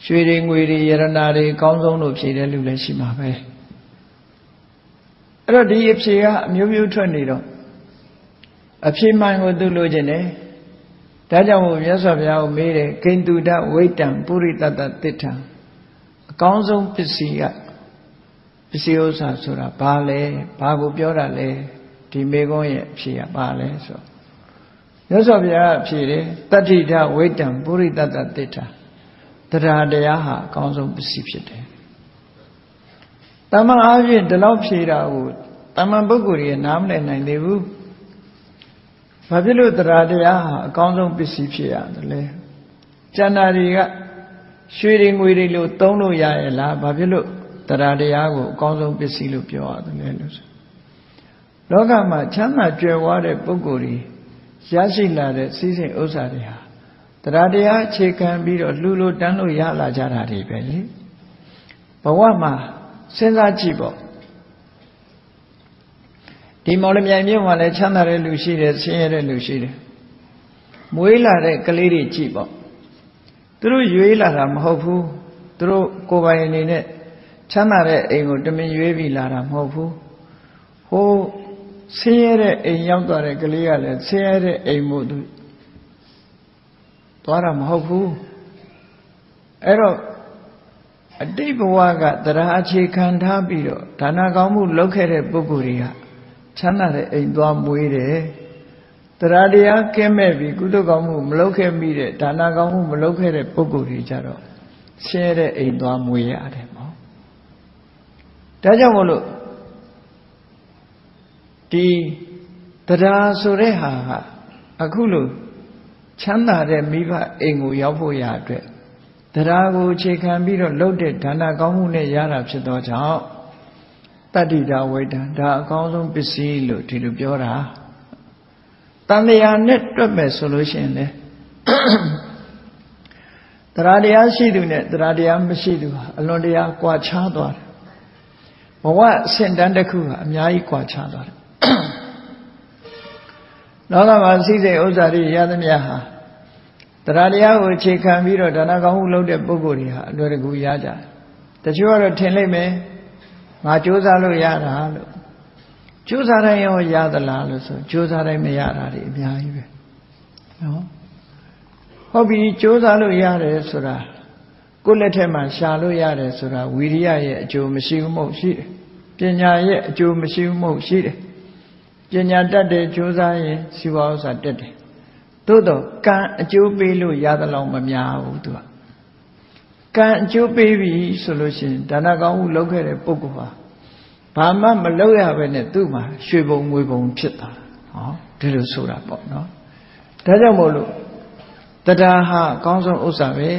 ရွှေတွေငွေတွေယရနာတွေအကောင်းဆုံးလို့ဖြေတဲ့လူလည်းရှိမှာပဲအဲ့တော့ဒီအဖြေကအမျိုးမျိုးထွက်နေတော့အဖြေမှန်ကိုသူလိုချင်တယ်ဒါကြောင့်မို့မြတ်စွာဘုရားကိုမေးတယ်ကိဉ္တုဒဝိတ္တံပုရိသတ္တတိဋ္ဌံအကောင်းဆုံးပစ္စည်းဥစ္စာဆိုတာဘာလဲဘာကိုပြောတာလဲဒီမေခွန်းရဲ့အဖြေကဘာလဲဆိုမြတ်စွာဘုရားအဖြေတယ်တတ္တိဒဝိတ္တံပုရိသတ္တတိဋ္ဌံတရားတရားဟာအကောင်းဆုံးပစ္စည်းဖြစ်တယ်တမန်အားဖြင့်ဒီလောက်ဖြေတာကိုတမန်ပုဂ္ဂိုလ်တွေနားမလည်နိုင်သေးဘူးဘာဖြစ်လို့တရားတရားဟာအကောင်းဆုံးပစ္စည်းဖြစ်ရတယ်လဲကျန်တာတွေကရွှေတွေငွေတွေလို့သုံးလို့ရရဲ့လားဘာဖြစ်လို့တရားတရားကိုအကောင်းဆုံးပစ္စည်းလို့ပြောရတယ်လဲလို့ဆိုလောကမှာချမ်းသာကြွယ်ဝတဲ့ပုဂ္ဂိုလ်တွေရရှိလာတဲ့စည်းစိမ်ဥစ္စာတွေဟာတရားတရားအခြေခံပြီးတော့လှူလို့တန်းလို့ရလာကြတာတွေပဲလေဘဝမှာစဉ်းစားကြည့်ပေါ့ဒီမော်လမြိုင်မြို့မှာလည်းချမ်းသာတဲ့လူရှိတယ်ဆင်းရဲတဲ့လူရှိတယ် မွေးလာတဲ့ကလေးတွေကြည့်ပေါ့သူတို့ရွေးလာတာမဟုတ်ဘူးသူတို့ကိုယ်ပိုင်အနေနဲ့ချမ်းသာတဲ့အိမ်ကိုတမင်ရွေးပြီးလာတာမဟုတ်ဘူးဟိုဆင်းရဲတဲ့အိမ်ရောက်သွားတဲ့ကလေးကလည်းဆင်းရဲတဲ့အိမ်မို့သူသွားတာမဟုတ်ဘူးအဲ့တော့အတိတ်ဘဝကတရားအခြေခံထားပြီးတော့ဒါနကောင်းမှုလုပ်ခဲ့တဲ့ပုဂ္ဂိုလ်တွေကချမ်းသာတဲ့အိမ်သွားမွေးတယ်တရားတရားကင်းမဲ့ပြီးကုသိုလ်ကောင်းမှုမလုပ်ခဲ့မိတဲ့ဒါနကောင်းမှုမလုပ်ခဲ့တဲ့ပုဂ္ဂိုလ်တွေကြတော့ဆင်းရဲတဲ့အိမ်သွားမွေးရတယ်ပေါ့ဒါကြောင့်မို့လို့ဒီတရားဆိုတဲ့ဟာကအခုလို့ချမ်းသာတဲ့မိဘအိမ်ကိုရောက်ဖို့ရအတွက်တရားကိုအခြေခံပြီးတော့လုပ်တဲ့ဒါနကောင်းမှုနဲ့ရတာဖြစ်သောကြောင့်တတ္တိတာဝိတ္တံဒါအကောင်းဆုံးပစ္စည်းလို့ဒီလိုပြောတာတန်တရားနဲ့တွက်မယ်ဆိုလို့ရှိရင်လေတရားတရားရှိသူနဲ့တရားတရားမရှိသူဟာအလွန်တရာကွာခြားသွားတယ်ဘဝအဆင့်တန်းတစ်ခုဟာအများကြီးကွာခြားသွားတယ်လောကမှာစိစိတ်ဥစ္စာတွေရသမျှဟာတရားတရားကိုအခြေခံပြီးတော့ဒါနကောင်းမှုလုပ်တဲ့ပုဂ္ဂိုလ်တွေဟာအလွယ်တကူရကြတယ်တချို့ကတော့ထင်လိုက်မယ်ငါကြိုးစားလို့ရတာလို့ကြိုးစားတိုင်းရောရသလားလို့ဆိုကြိုးစားတိုင်းမရတာတွေအများကြီးပဲနော်ဟုတ်ပြီကြိုးစားလို့ရတယ်ဆိုတာကိုယ်လက်ထက်မှာရှာလို့ရတယ်ဆိုတာဝိရိယရဲ့အကျိုးမရှိဘူးမဟုတ်ရှိတယ်ပညာရဲ့အကျိုးမရှိဘူးမဟုတ်ရှိတယ်ပညာတတ်တဲ့ကြိုးစားရင်စီဝါဥစ္စာတက်တယ်သို့တော့ကံအကျိုးပေးလို့ရသလောက်မများဘူးသူကကံအကျိုးပေးပြီဆိုလို့ရှိရင်ဒါနကောင်းမှုလုပ်ခဲ့တဲ့ပုဂ္ဂိုလ်ဟာဘာမှမလုပ်ရဘဲနဲ့သူ့မှာရွှေဘုံငွေဘုံဖြစ်သွားတာဟောဒီလိုဆိုတာပေါ့နော်ဒါကြောင့်မို့လို့တရားဟာအကောင်းဆုံးဥစ္စာပဲ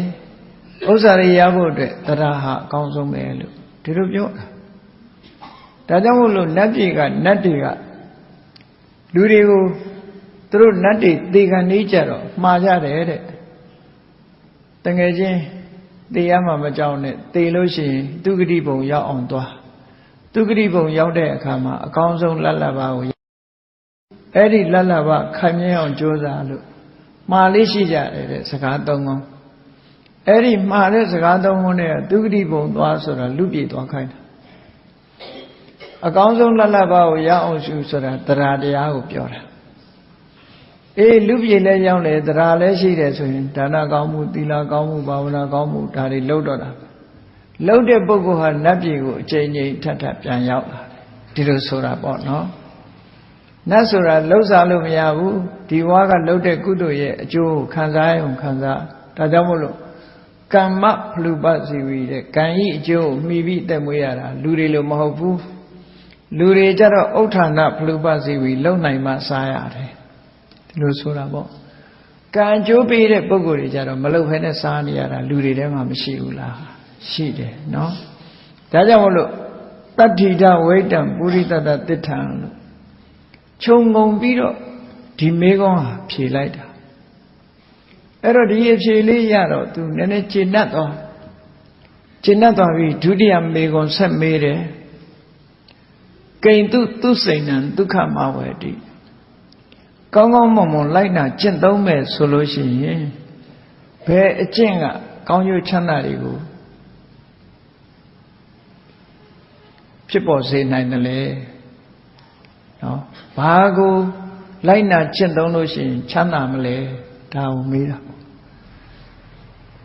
ဥစ္စာတွေရဖို့အတွက်တရားဟာအကောင်းဆုံးပဲလို့ဒီလိုပြောတာဒါကြောင့်မို့လို့နတ်ပြည်ကနတ်တွေကလူတွေကိုသူတို့နတ်တွေသေခံနေကြတော့မှားကြတယ်တဲ့တကယ်ချင်းသေရမှာမကြောက်နဲ့သေလို့ရှိရင်သူဂတိဘုံရောက်အောင်သွားသူဂတိဘုံရောက်တဲ့အခါမှာအကောင်းဆုံးလတ်လဘကိုအဲ့ဒီလတ်လဘခိုင်မြဲအောင်ကြိုးစားလို့မှားလေးရှိကြတယ်တဲ့စကားသုံးခုအဲ့ဒီမှားတဲ့စကားသုံးခုနဲ့သူဂတိဘုံသွားဆိုတာလူပြေသွားခိုင်းတာအကောင်းဆုံးလတ်လဘကိုရအောင်ရှုဆိုတာတရားတရားကိုပြောတာအေးလူပြေလည်းရောက်တယ်တရားလည်းရှိတယ်ဆိုရင်ဒါနကောင်းမှုသီလကောင်းမှုဘာဝနာကောင်းမှုဒါတွေလုပ်တော့တာလုပ်တဲ့ပုဂ္ဂိုလ်ဟာနတ်ပြည်ကိုအချိန်ချင်းထပ်ထပ်ပြန်ရောက်လာတယ်ဒီလိုဆိုတာပေါ့နော်နတ်ဆိုတာလှုပ်ရှားလို့မရဘူးဒီဝါကလှုပ်တဲ့ကုသိုလ်ရဲ့အကျိုးကိုခံစားရုံခံစားဒါကြောင့်မို့လို့ကမ္မဖလူပစီဝီတဲ့ကံဤအကျိုးကိုမှီပြီးတက်မွေးရတာလူတွေလိုမဟုတ်ဘူးလူတွေကြတော့ဥဋ္ဌာဏဖလူပစီဝီလုံနိုင်မှစားရတယ်ဒီလိုဆိုတာပေါ့ကံအကျိုးပေးတဲ့ပုဂ္ဂိုလ်တွေကြတော့မလုံဖဲနဲ့စားနေရတာလူတွေထဲမှာမရှိဘူးလားရှိတယ်နော်ဒါကြောင့်မို့လို့တတ္ထိတဝိတ္တံပုရိသတ္တသစ္ထံလို့ခြုံငုံပြီးတော့ဒီမေခွန်းဟာဖြေလိုက်တာအဲ့တော့ဒီအဖြေလေးရတော့သူနည်းနည်းကျေနပ်သွားပြီးဒုတိယမေခွန်းဆက်မေးတယ်ကိဉ္တုသူစိဏံဒုက္ခမဝေတိကောင်းကောင်းမွန်မွန်လိုက်နာကျင့်သုံးမယ်ဆိုလို့ရှိရင်ဘယ်အကျင့်ကကောင်းကျိုးချမ်းသာတွေကိုဖြစ်ပေါ်စေနိုင်တယ်လေနော်ဘာကိုလိုက်နာကျင့်သုံးလို့ရှိရင်ချမ်းသာမလဲဒါကိုမေးတာ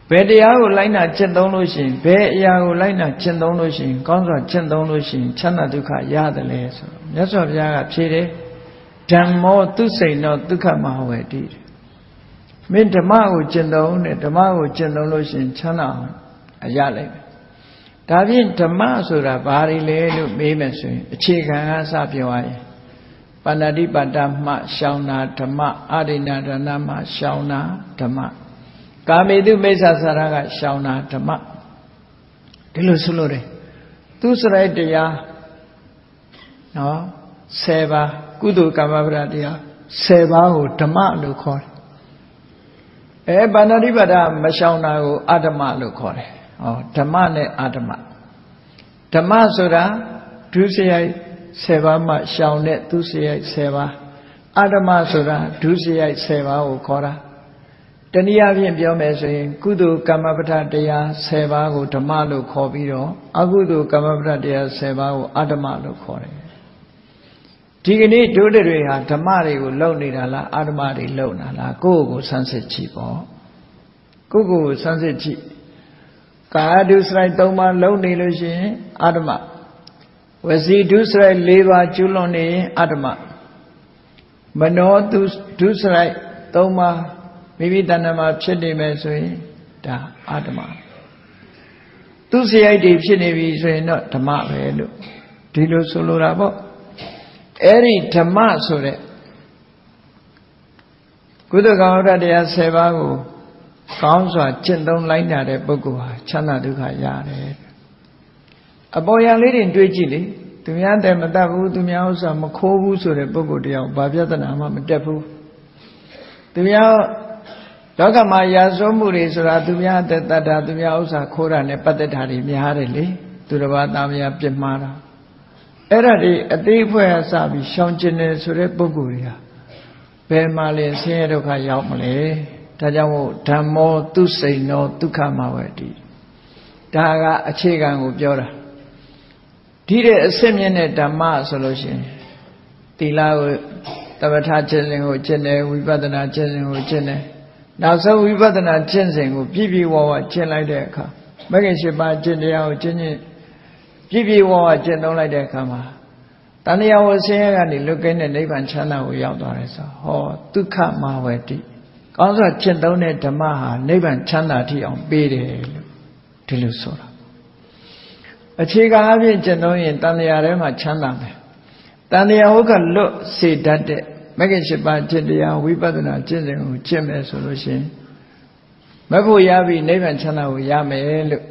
ဘယ်တရားကိုလိုက်နာကျင့်သုံးလို့ရှိရင်ဘယ်အရာကိုလိုက်နာကျင့်သုံးလို့ရှိရင်ကောင်းစွာကျင့်သုံးလို့ရှိရင်ချမ်းသာဒုက္ခရတယ်လေဆိုတော့မြတ်စွာဘုရားကဖြေတယ်ဓမ္မောသူစိန်တော့ဒုက္ခမဟဝေတိမင်းဓမ္မကိုကျင့်သုံးတယ်ဓမ္မကိုကျင့်သုံးလို့ရှိရင်ချမ်းသာအောင်အရလိုက်မယ်ဒါဖြင့်ဓမ္မဆိုတာဘာတွေလဲလို့မေးမယ်ဆိုရင်အခြေခံကစပြောရရင်ပဏာတိပါဒမှရှောင်နာဓမ္မအာရိဏဒါနမှရှောင်နာဓမ္မကာမေတုမိစ္ဆာစာရကရှောင်နာဓမ္မဒီလိုဆိုလို့တယ်သူစရိုက်တရားနော်10ပါးကုသိုလ်ကမ္မပဒတရား10ပါးကိုဓမ္မလို့ခေါ်တယ်ပဏာတိပါဒမရှောင်နာကိုအဓမ္မလို့ခေါ်တယ်ဟောဓမ္မနဲ့အဓမ္မဓမ္မဆိုတာဒုစရိုက်10ပါးမှရှောင်တဲ့သူစရိုက်10ပါးအဓမ္မဆိုတာဒုစရိုက်10ပါးကိုခေါ်တာ နည်းအားဖြင့်ပြောမယ်ဆိုရင်ကုသိုလ်ကမ္မပဋ္ဌတရား10ပါးကိုဓမ္မလို့ခေါ်ပြီးတော့အကုသိုလ်ကမ္မပဋ္ဌတရား10ပါးကိုအဓမ္မလို့ခေါ်တယ်ဒီကနေ့တို့တွေဟာဓမ္မတွေကိုလုံနေတာလားအဓမ္မတွေလုံတာလားကိုယ့်ကိုယ်ဆန်းစစ်ကြည့်ပေါ့ကိုယ့်ကိုယ်ဆန်းစစ်ကြည့်ကာယဒုစရိုက်3ပါးလုံနေလို့ရှိရင်အဓမ္မဝစီဒုစရိုက်4ပါးကျွလွန်နေရင်အဓမ္မမနောဒုစရိုက်3ပါးမိမိတဏ္ဍာမှာဖြစ်နေမယ်ဆိုရင်ဒါအဓမ္မသူစရိုက်တွေဖြစ်နေပြီဆိုရင်တော့ဓမ္မပဲလို့ဒီလိုဆိုလိုတာပေါ့အဲ့ဒီဓမ္မဆိုတဲ့ကုသကံဝရတရား10ပါးကိုကောင်းစွာကျင့်သုံးလိုက်နာတဲ့ပုဂ္ဂိုလ်ဟာချမ်းသာဒုက္ခရတယ်အပေါ်ရန်လေးတွေတွေးကြည့်လေသူများတဲ့မတတ်ဘူးသူများဥစ္စာမခိုးဘူးဆိုတဲ့ပုဂ္ဂိုလ်တယောက်ဘာပြဿနာမှမတက်ဘူးသူများလောကမှာရာဇဝမှုတွေဆိုတာသူများတဲ့တတ်တာသူများဥစ္စာခိုးတာနဲ့ပတ်သက်တာတွေများတယ်လေသူတစ်ပါးသားမယားပြစ်မှားတာအဲ့ဒါတွေအသေးအဖွဲအစပြီးရှောင်ကျင်တယ်ဆိုတဲ့ပုဂ္ဂိုလ်တွေဟာဘယ်မှာလဲဆင်းရဲဒုက္ခရောက်မလဲဒါကြောင့်မို့ဓမ္မောသူစိန်နောဒုက္ခမဝတိဒါကအခြေခံကိုပြောတာဒီတဲ့အစစ်မြင့်တဲ့ဓမ္မဆိုလို့ရှိရင်သီလကိုသမထကျင့်စဉ်ကိုကျင့်တယ်ဝိပဿနာကျင့်စဉ်ကိုကျင့်တယ်နောက်ဆုံးဝိပဿနာကျင့်စဉ်ကိုပြည့်ပြည့်ဝဝကျင့်လိုက်တဲ့အခါမဂ္ဂင်၈ပါးကျင့်တရားကိုကျင့်ပြည့်ပြည့်ဝဝကျင့်သုံးလိုက်တဲ့အခါမှာတဏှာဝဆင်းရဲကနေလွတ်ကင်းတဲ့နိဗ္ဗာန်ချမ်းသာကိုရောက်သွားတယ်ဆိုဟောဒုက္ခမဝတိကောင်းစွာကျင့်သုံးတဲ့ဓမ္မဟာနိဗ္ဗာန်ချမ်းသာထိအောင်ပေးတယ်လို့ဒီလိုဆိုတာအခြေခံအဖြစ်ကျင့်သုံးရင်တဏှာထဲမှာချမ်းသာမယ်တဏှာဟုတ်ကလွတ်စေတတ်တဲ့မဂ္ဂင်၈ပါးကျင့်တရားဝိပဿနာကျင့်စဉ်ကိုကျင့်မယ်ဆိုလို့ရှိရင်မဖို့ရပြီနိဗ္ဗာန်ချမ်းသာကိုရမယ်လို့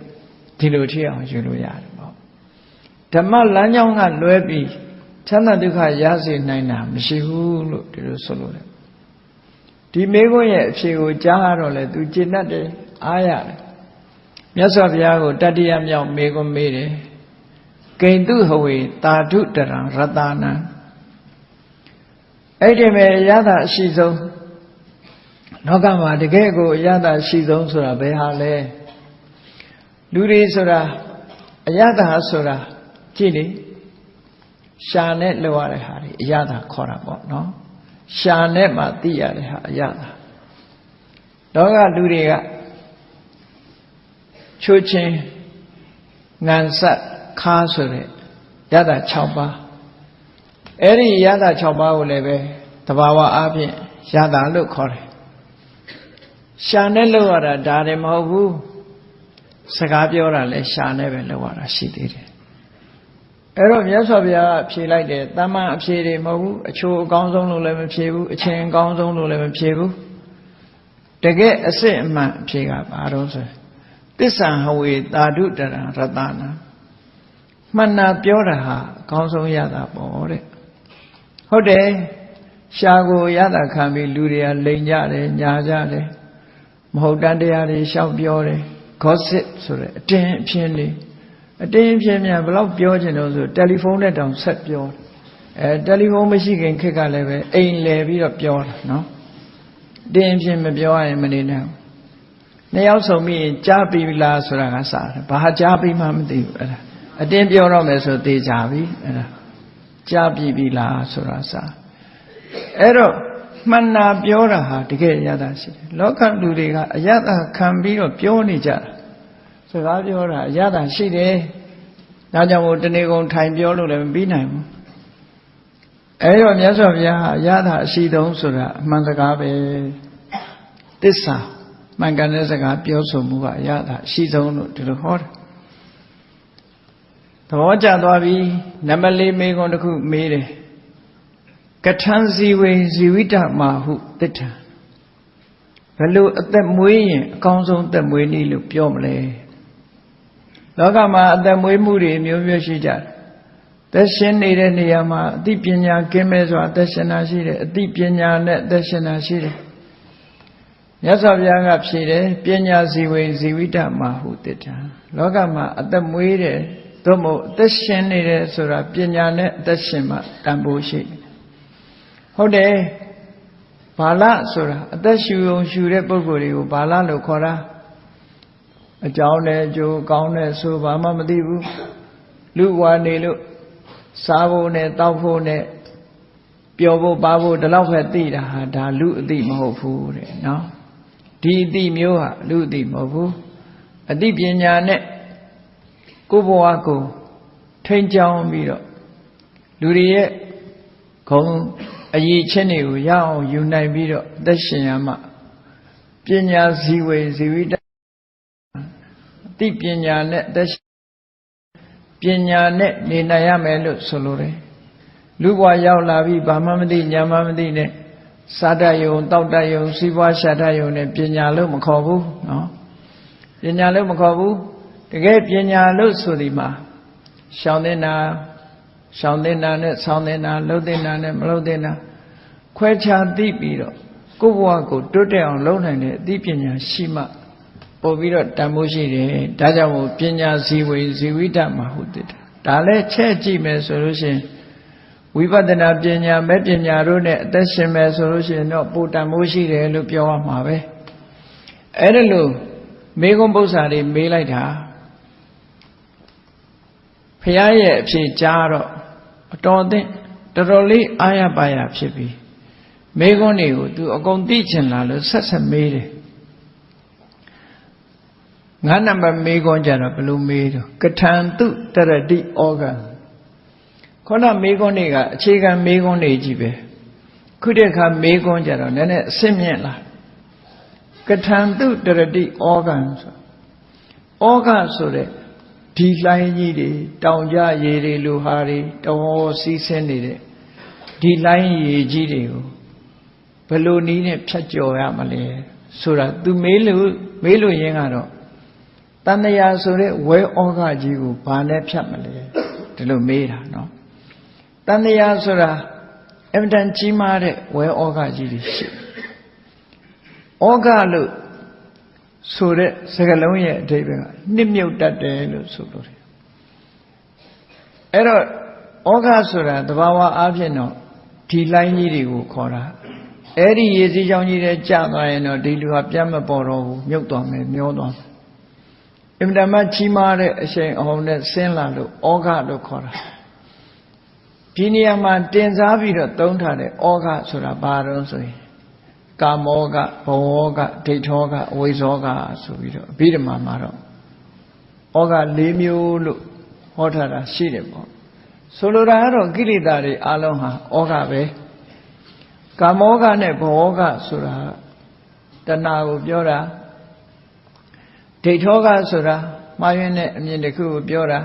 ဒီလိုထိအောင်ယူလို့ရတယ်ပေါ့ဓမ္မလမ်းကြောင်းကလွဲပြီးချမ်းသာဒုက္ခရစေနိုင်တာမရှိဘူးလို့ဒီလိုဆိုလို့တယ်ဒီမေခွန်းရဲ့အဖြေကိုကြားရတော့လေသူကျေနပ်တယ်အားရတယ်မြတ်စွာဘုရားကိုတတ္တိယမြောက်မေခွန်းမေးတယ်ဂိန္တုဟဝေတာဓုတရံရတနံအဲ့ဒီမဲ့အရသာအရှိဆုံးလောကမှာတကယ်ကိုအရသာရှိဆုံးဆိုတာဘယ်ဟာလဲလူတွေဆိုတာအရသာဆိုတာကြည့်လေရှာနဲ့လောက်ရတဲ့ဟာတွေအရသာခေါ်တာပေါ့နော်ရှာနဲ့မှသိရတဲ့ဟာအရသာလောကလူတွေကချိုးချင်းငံဆက်ခါဆိုတဲ့ရတာ6ပါးအဲ့ဒီရတာ6ပါးကိုလည်းပဲတဘာဝအားဖြင့်ရတာလို့ခေါ်တယ်ရှာနဲ့လောက်ရတာဒါလည်းမဟုတ်ဘူးစကားပြောတာလည်းရှာနဲ့ပဲလောက်ရတာရှိသေးတယ်အဲ့တော့မြတ်စွာဘုရားကဖြေလိုက်တယ်တမ္မာအဖြေတွေမဟုတ်ဘူးအချိုးအကောင်းဆုံးလို့လည်းမဖြေဘူးအချင်းအကောင်းဆုံးလို့လည်းမဖြေဘူးတကယ်အစစ်အမှန်အဖြေကဘာလို့ဆိုသစ္စာဟဝေတာဓုတရံရတနာမှန်တာပြောတာဟာအကောင်းဆုံးရတာပေါ့တဲ့ဟုတ်တယ်ရှားကိုရတာခံပြီးလူတွေကလိန်ကြတယ်ညာကြတယ်မဟုတ်တန်တရားတွေရှောက်ပြောတယ် gossip ဆိုတဲ့အတင်းအဖျင်းတွေအတင်းအဖျင်းများဘယ်လောက်ပြောချင်လို့ဆိုတယ်လီဖုန်းနဲ့တောင်ဆက်ပြောတယ်လီဖုန်းမရှိခင်ခေတ်ကလည်းပဲအိမ်လဲပြီးတော့ပြောတာနော်တင်းအဖျင်းမပြောရရင်မနေနိုင်ဘူးနှစ်ယောက်ဆုံပြီးရင်ကြားပြီလားဆိုတာကစားတယ်ဘာကြားပြီးမှမသိဘူးအဲ့ဒါအတင်းပြောတော့မယ်ဆိုသေချာပြီအဲ့ဒါကြားပြီလားဆိုတာစားအဲ့တော့မှန်တာပြောတာဟာတကယ်ရတာရှိတယ်လောကလူတွေကအရသာခံပြီးတော့ပြောနေကြတာစကားပြောတာအရသာရှိတယ်ဒါကြောင့်မို့တနေ့ကုန်ထိုင်ပြောလို့လည်းမပြီးနိုင်ဘူးအဲ့တော့မြတ်စွာဘုရားအရသာအရှိဆုံးဆိုတာအမှန်စကားပဲသစ္စာမှန်ကန်တဲ့စကားပြောဆိုမှုကအရသာအရှိဆုံးလို့ဒီလိုဟောတယ်သဘောကျသွားပြီနံပါတ်၄မေးခွန်းတစ်ခုမေးတယ်ကထံဇီဝေဇီဝိတမာဟုသစ္စာဘယ်လိုအသက်မွေးရင်အကောင်းဆုံးအသက်မွေးနည်းလို့ပြောမလဲလောကမှာအသက်မွေးမှုတွေမျိုးမျိုးရှိကြတယ်သက်ရှင်နေတဲ့နေရာမှာအသိပညာကင်းမဲ့စွာအသက်ရှင်တာရှိတယ်အသိပညာနဲ့အသက်ရှင်တာရှိတယ်မြတ်စွာဘုရားကဖြေတယ်ပညာဇီဝေဇီဝိတမာဟုသစ္စာလောကမှာအသက်မွေးတယ်သို့မဟုတ်အသက်ရှင်နေတယ်ဆိုတာပညာနဲ့အသက်ရှင်မှတန်ဖိုးရှိတယ်ဟုတ်တယ် ဘာလဆိုတာအသက်ရှူုံရှူတဲ့ပုဂ္ဂိုလ်တွေကိုဘာလလို့ခေါ်တာအကြောင်းနဲ့အကျိုးကောင်းတဲ့ဆိုဘာမှမသိဘူးလူဝါနေလို့စားဖို့နဲ့တောက်ဖို့နဲ့ပျော်ဖို့ပါဖို့ဒီလောက်ပဲသိတာဟာဒါလူအသိမဟုတ်ဘူးတဲ့နော်ဒီအသိမျိုးဟာလူအသိမဟုတ်ဘူးအသိပညာနဲ့ကိုယ်ဘဝကိုထိန်းကျောင်းပြီးတော့လူတွေရဲ့ဂုဏ်အရေးချင်းတွေကိုရအောင်ယူနိုင်ပြီးတော့အသက်ရှင်ရမှပညာဇီဝေဇီဝိတအသိပညာနဲ့အသက်ပညာနဲ့နေနိုင်ရမယ်လို့ဆိုလိုတယ်လူဘဝရောက်လာပြီးဘာမှမသိညာမှမသိနဲ့စားတတ်ယုံတောက်တတ်ယုံစီးပွားရှာတတ်ယုံနဲ့ပညာလို့မခေါ်ဘူးနော်ပညာလို့မခေါ်ဘူးတကယ်ပညာလို့ဆိုဒီမှာရှောင်တဲ့နာနဲ့ဆောင်းတဲ့နာလှုပ်တဲ့နာနဲ့မလှုပ်တဲ့နာခွဲခြားသိပြီးတော့ကိုယ့်ဘဝကိုတိုးတက်အောင်လုပ်နိုင်တဲ့အသိပညာရှိမှပို့ပြီးတော့တန်ဖိုးရှိတယ်ဒါကြောင့်မို့ပညာဇီဝေဇီဝိတမဟုတ္တဒါလည်းချက်ကြည့်မယ်ဆိုလို့ရှိရင်ဝိပဿနာပညာမဲ့ပညာတို့နဲ့အသက်ရှင်မယ်ဆိုလို့ရှိရင်တော့ပိုတန်ဖိုးရှိတယ်လို့ပြောရမှာပဲအဲ့ဒါလို့မေခွန်းပု္ပ္ပာတွေမေးလိုက်တာဖရာရဲ့အဖြစ်ကြားတော့အတော်အသင့်တော်တော်လေးအားရပါရဖြစ်ပြီးမေခွန်းတွေကိုသူအကုန်သိချင်လာလို့ဆက်မေးတယ်ငါးနံပါတ်မေခွန်းကြတော့ဘယ်လိုမေးတော့ကထံတုတရတိဩဃံခေါင်းမေခွန်းတွေကအခြေခံမေခွန်းတွေကြီးပဲခုတည်းခါမေခွန်းကြတော့နည်းနည်းအဆင့်မြင့်လာကထံတုတရတိဩဃံဆိုဩဃဆိုတဲ့ဒီလှိုင်းကြီးတွေတောင်ကြရေတွေလူဟာတွေတော်စီးဆင်းနေတဲ့ဒီလှိုင်းရေကြီးတွေကိုဘယ်လိုနည်းနဲ့ဖြတ်ကျော်ရမလဲဆိုတာသူမေးလို့ရင်းကတော့တဏှာဆိုတဲ့ဝဲဩဃကြီးကိုဘာနဲ့ဖြတ်မလဲဒီလိုမေးတာနော်တဏှာဆိုတာအမှန်တန်ကြီးမားတဲ့ဝဲဩဃကြီးတွေရှိဩဃလို့ဆိုတဲ့စကားလုံးရဲ့အဓိပ္ပာယ်ကနှစ်မြုပ်တတ်တယ်လို့ဆိုလို့တယ်အဲ့တော့ဩဃဆိုတာသဘာဝအားဖြင့်တော့ဒီလိုင်းကြီးတွေကိုခေါ်တာအဲ့ဒီရေစီးကြောင်းကြီးတဲ့ကျသွားရင်တော့ဒီလူဟာပြတ်မပေါ်တော့ဘူးမြုပ်သွားမယ်မျောသွားမယ်အင်မတန်မှကြီးမားတဲ့အရှိန်အဟုန်နဲ့ဆင်းလာလို့ဩဃလို့ခေါ်တာဒီနေရာမှာတင်စားပြီးတော့သုံးထားတဲ့ဩဃဆိုတာဘာတော့ဆိုရင်ကာမောကဘောကဒိဋ္ဌောကအဝိဇ္ဇောကဆိုပြီးတော့အဘိဓမ္မာမှာတော့ဩဃ၄မျိုးလို့ဟောထားတာရှိတယ်ပေါ့ဆိုလိုတာကတော့ကိလေသာတွေအလုံးဟာဩဃပဲကာမောကနဲ့ဘောကဆိုတာတဏှာကိုပြောတာဒိဋ္ဌောကဆိုတာမှားယွင်းတဲ့အမြင်တစ်ခုကိုပြောတာ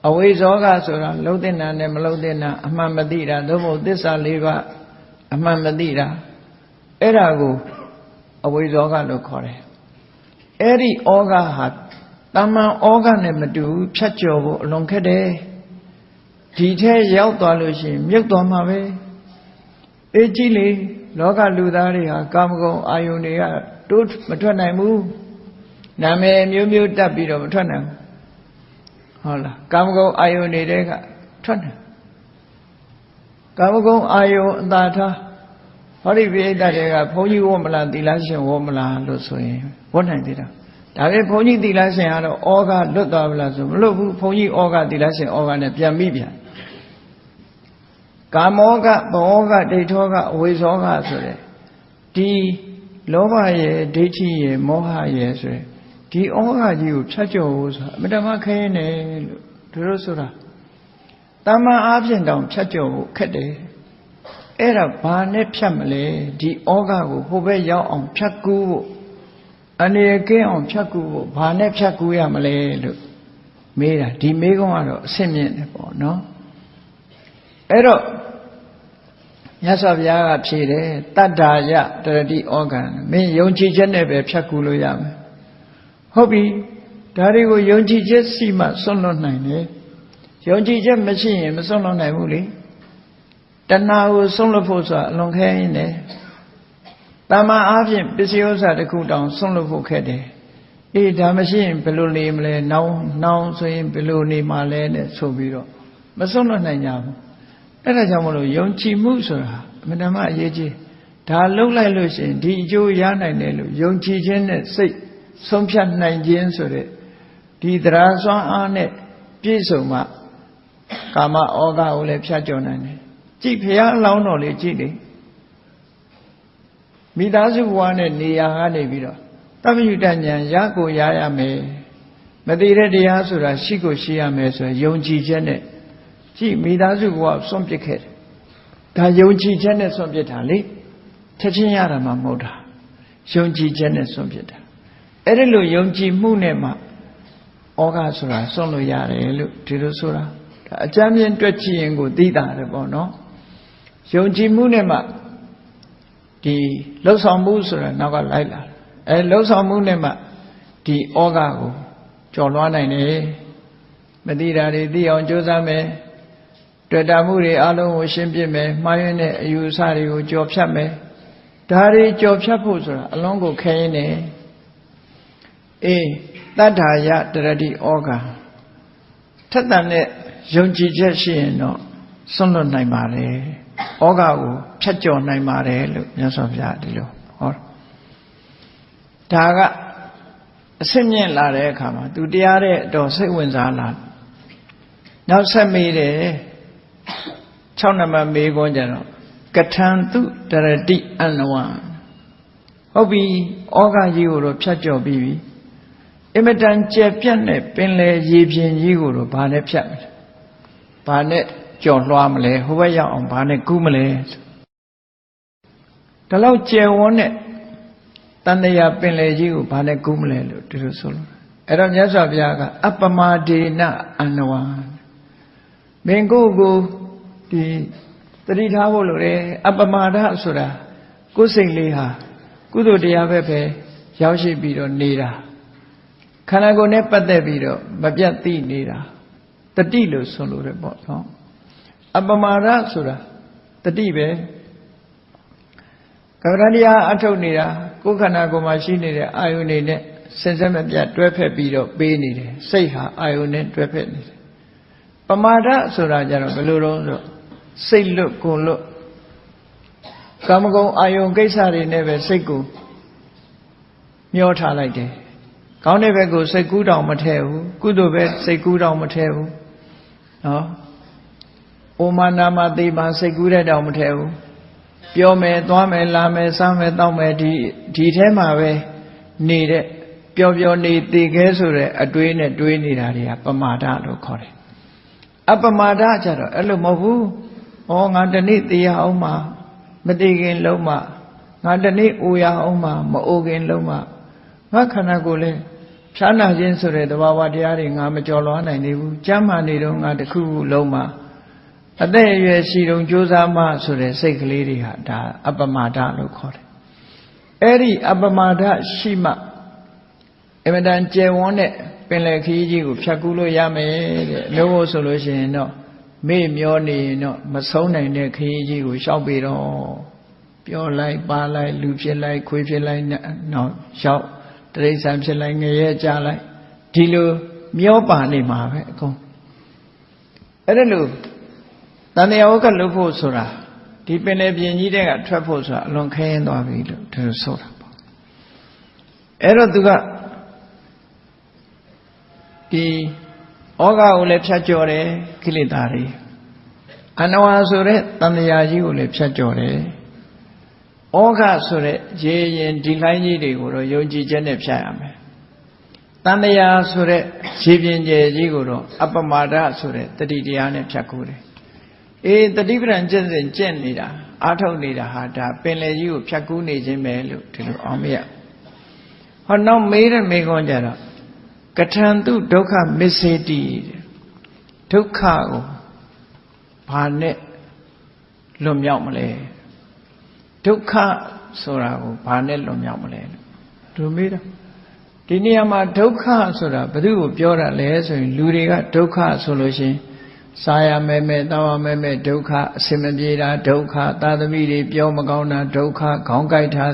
အဝိဇ္ဇောကဆိုတာလုံးတဲ့နာနဲ့မလုံးတဲ့နာအမှန်မသိတာသို့မဟုတ်သစ္စာ၄ပါးအမှန်မသိတာအဲ့ဒါကိုအဝိဇ္ဇောကလို့ခေါ်တယ်အဲ့ဒီဩဃဟာတမန်ဩဃနဲ့မတူဖြတ်ကျော်ဖို့အလွန်ခက်တယ်ဒီထဲရောက်သွားလို့ရှိရင်မြုပ်သွားမှာပဲအေးကြည့်လေလောကလူသားတွေဟာကာမဂုဏ်အာယုန်တွေကတိုးမထွက်နိုင်ဘူးနာမည်မျိုးမျိုးတက်ပြီးတော့မထွက်နိုင်ဘူးဟုတ်လားကာမဂုဏ်အာယုန်တွေကထွက်တယ်ကာမဂုဏ်အာယုန်အသာထားဟောဒီပိဋကတွေကဘုန်းကြီးဝတ်မလားသီလရှင်ဝတ်မလားလို့ဆိုရင်ဝတ်နိုင်သေးတာဒါပေမဲ့ဘုန်းကြီးသီလရှင်ကတော့ဩဃလွတ်သွားပြီလားဆိုမလွတ်ဘူးဘုန်းကြီးဩဃသီလရှင်ဩဃနဲ့ပြန်ပြီးပြန်ကာမောကဘောကဒိဋ္ဌောကအဝိဇ္ဇောကဆိုတဲ့ဒီလောဘရဲ့ဒိဋ္ဌိရဲ့မောဟရဲ့ဆိုတဲ့ဒီဩဃကြီးကိုဖြတ်ကျော်ဖို့ဆိုတာအမတမခဲနေလို့တို့ဆိုတာတမန်အားဖြင့်တောင်ဖြတ်ကျော်ဖို့ခက်တယ်အဲ့ဒါဘာနဲ့ဖြတ်မလဲဒီဩဃကိုဟိုဘက်ရောက်အောင်ဖြတ်ကူးဖို့အနေကင်းအောင်ဖြတ်ကူးဖို့ဘာနဲ့ဖြတ်ကူးရမလဲလို့မေးတာဒီမေးခွန်းကတော့အဆင့်မြင့်တယ်ပေါ့နော်အဲ့တော့မြတ်စွာဘုရားကဖြေတယ်တတ္တာယတရတိဩဃံမင်းယုံကြည်ချက်နဲ့ပဲဖြတ်ကူးလို့ရမယ်ဟုတ်ပြီဒါတွေကိုယုံကြည်ချက်ရှိမှစွန့်လွတ်နိုင်တယ်ယုံကြည်ချက်မရှိရင်မစွန့်လွတ်နိုင်ဘူးလေတဏှာကိုစွန့်လွတ်ဖို့ဆိုတာအလွန်ခဲရင်တယ်တမန်အားဖြင့်ပစ္စည်းဥစ္စာတစ်ခုတောင်စွန့်လွတ်ဖို့ခက်တယ်အေးဒါမရှိရင်ဘယ်လိုနေမလဲနောင်ဆိုရင်ဘယ်လိုနေမှာလဲတဲ့ဆိုပြီးတော့မစွန့်လွတ်နိုင်ကြဘူးအဲ့ဒါကြောင့်မလို့ယုံကြည်မှုဆိုတာအမှန်တမ်းအရေးကြီး ဒါလှုပ်လိုက်လို့ရှိရင်ဒီအကျိုးရနိုင်တယ်လို့ယုံကြည်ခြင်းနဲ့စိတ်ဆုံးဖြတ်နိုင်ခြင်းဆိုတဲ့ဒီတရားစွမ်းအားနဲ့ပြည့်စုံမှကာမဩဃကိုလည်းဖြတ်ကျော်နိုင်တယ်ကြည့်ဘုရားအလောင်းတော်လေးကြည့်လေမိသားစုဘဝနဲ့နေရာကနေပြီးတော့တပ္ပယုတဉာဏ်ရကိုရရမယ်မသိတဲ့တရားဆိုတာရှိကိုရှိရမယ်ဆိုရင်ယုံကြည်ခြင်းနဲ့ကြည့်မိသားစုဘဝဆွန့်ပစ်ခဲ့တယ်ဒါယုံကြည်ခြင်းနဲ့ဆွန့်ပစ်တာလေချက်ချင်းရတာမှမဟုတ်တာယုံကြည်ခြင်းနဲ့ဆွန့်ပစ်တာအဲ့ဒီလိုယုံကြည်မှုနဲ့မှဩဃဆိုတာဆွန့်လို့ရတယ်လို့ဒီလိုဆိုတာဒါအကြမ်းမြင်တွက်ကြည့်ရင်ကိုသိတာတယ်ပေါ့နော်ယုံကြည်မှုနဲ့မှဒီလှုပ်ဆောင်မှုဆိုတာနောက်ကလိုက်လာအဲလှုပ်ဆောင်မှုနဲ့မှဒီဩဃကိုကျော်လွှားနိုင်တယ်မသိတာတွေသိအောင်ကြိုးစားမယ်တွေ့တာမှုတွေအလုံးကိုရှင်းပြမယ်မှားယွင်းတဲ့အယူအဆတွေကိုကျော်ဖြတ်မယ်ဒါတွေကျော်ဖြတ်ဖို့ဆိုတာအလုံးကိုခဲရင်းနေအေးတတ္ထာယတရတိဩဃထက်တန်တဲ့ယုံကြည်ချက်ရှိရင်တော့ဆွန့်လွတ်နိုင်ပါတယ်ဩဃကိုဖြတ်ကျော်နိုင်ပါတယ်လို့မြတ်စွာဘုရားဒီလိုဟောဒါကအစစ်မြင့်လာတဲ့အခါမှာသူတရားတဲ့တော့စိတ်ဝင်စားလာနောက်ဆက်မေးတယ်6နံပါတ်မေးခွန်းကြတော့ကထံသူတရတိအနဝံဟုတ်ပြီဩဃကြီးကိုတော့ဖြတ်ကျော်ပြီးပြီအမတန်ကျယ်ပြန့်တဲ့ပင်လယ်ရေပြင်ကြီးကိုတော့ဘာနဲ့ဖြတ်မလဲဘာနဲ့ကျော်လွှားမလဲဟိုဘက်ရောက်အောင်ဘာနဲ့ကူးမလဲဒါလောက်ကျယ်ဝန်းတဲ့တန်တရာပင်လယ်ကြီးကိုဘာနဲ့ကူးမလဲလို့ဒီလိုဆိုလို့အဲ့တော့မြတ်စွာဘုရားကအပမဒေနအနဝံမင်းကိုဒီတတိထားဖို့လိုတယ်အပမာဒဆိုတာကိုယ်စိတ်လေးဟာကုသိုလ်တရားပဲရောက်ရှိပြီးတော့နေတာခန္ဓာကိုယ်နဲ့ပတ်သက်ပြီးတော့မပြတ်သိနေတာတတိလို့ဆိုလိုတယ်ပေါ့နော်အပမာဒဆိုတာတတိပဲကမ္မဋ္ဌာန်းတရားအထုတ်နေတာကိုယ်ခန္ဓာကိုယ်မှာရှိနေတဲ့အာယုန်တွေနဲ့စင်စစ်မပြတ်တွဲဖက်ပြီးတော့ပေးနေတယ်စိတ်ဟာအာယုန်နဲ့တွဲဖက်နေတယ်ပမာဒဆိုတာကြတော့ဘယ်လိုတော့ဆိုစိတ်လွတ်ကိုယ်လွတ်ကာမဂုဏ်အာယုန်ကိစ္စတွေနဲ့ပဲစိတ်ကိုမျောထားလိုက်တယ်ကောင်းတဲ့ဘက်ကိုစိတ်ကူးတောင်မထည့်ဘူးကုသိုလ်ဘက်စိတ်ကူးတောင်မထည့်ဘူးနော်အိုမနာမသိပါစိတ်ကူးတဲ့တောင်မထည့်ဘူးပြောမယ်သွားမယ်လာမယ်စားမယ်တောက်မယ်ဒီထဲမှာပဲနေတဲ့ပျော်ပျော်နေတည်ခဲဆိုတဲ့အတွေးနဲ့တွေးနေတာတွေကပမာဒလို့ခေါ်တယ်အပမာဒကြတော့အဲ့လိုမဟုတ်ဘူးဩငါတနေ့သိရအောင်မှာမသိခင်လုံးမှာငါတနေ့အိုရအောင်မှာမအိုခင်လုံးမှာငါခန္ဓာကိုယ်လေးဖြားနာခြင်းဆိုတဲ့သဘာဝတရားတွေငါမကျော်လွှားနိုင်သေးဘူးကျမ်းမာနေတော့ငါတစ်ခုခုလုံးမှာအသက်အရွယ်ရှိတုံကြိုးစားမှဆိုတဲ့စိတ်ကလေးတွေဟာဒါအပမာဒလို့ခေါ်တယ်အဲ့ဒီအပမာဒရှိမှအမတန်ကျယ်ဝန်းတဲ့ပင်လယ်ခရီးကြီးကိုဖြတ်ကူးလို့ရမယ်တဲ့မျိုးဖို့ဆိုလို့ရှိရင်တော့မေ့မျောနေရင်တော့မဆုံးနိုင်တဲ့ခရီးကြီးကိုရှောက်ပြီးတော့ပြောလိုက်ပါလိုက်လူဖြစ်လိုက်ခွေးဖြစ်လိုက်နော်ရှောက်တရိစ္ဆာန်ဖြစ်လိုက်ငရဲကြလိုက်ဒီလိုမျောပါနေမှာပဲအကုန်အဲ့ဒါလို့တန်တရားဝကလုပ်ဖို့ဆိုတာဒီပင်လယ်ပြင်ကြီးတဲ့ကထွက်ဖို့ဆိုတာအလွန်ခဲရင်သွားပြီလို့သူဆိုတာပေါ့အဲ့တော့သူကဒီဩဃကိုလည်းဖြတ်ကျော်တယ်ကိလေသာတွေအနဝါဆိုတဲ့တန်တရားကြီးကိုလည်းဖြတ်ကျော်တယ်ဩဃဆိုတဲ့ရေရင်ဒီလိုင်းကြီးတွေကိုတော့ယုံကြည်ချက်နဲ့ဖြတ်ရမယ်တန်တရားဆိုတဲ့ရေပြင်ကျယ်ကြီးကိုတော့အပမာဒဆိုတဲ့တတိတရားနဲ့ဖြတ်ကူးတယ်အေးတတိပဒံကျင့်စဉ်ကျင့်နေတာအာထုတ်နေတာဟာဒါပင်လယ်ကြီးကိုဖြတ်ကူးနေခြင်းပဲလို့ဒီလိုအောင်မရဟောနောက်မေးတဲ့မေးခွန်းကြတော့ကထံသူဒုက္ခမစ္စေတိဒုက္ခကိုဘာနဲ့လွတ်မြောက်မလဲဒုက္ခဆိုတာကိုဘာနဲ့လွတ်မြောက်မလဲသူမေးတော့ဒီနေရာမှာဒုက္ခဆိုတာဘယ်သူကိုပြောတာလဲဆိုရင်လူတွေကဒုက္ခဆိုလို့ရှိရင်စားရမယ်မဲ့တောင်းရမယ်မဲ့ဒုက္ခအစင်မပြေတာဒုက္ခသာသမီတွေပြောမကောင်းတာဒုက္ခခေါင်းကိုက်တာ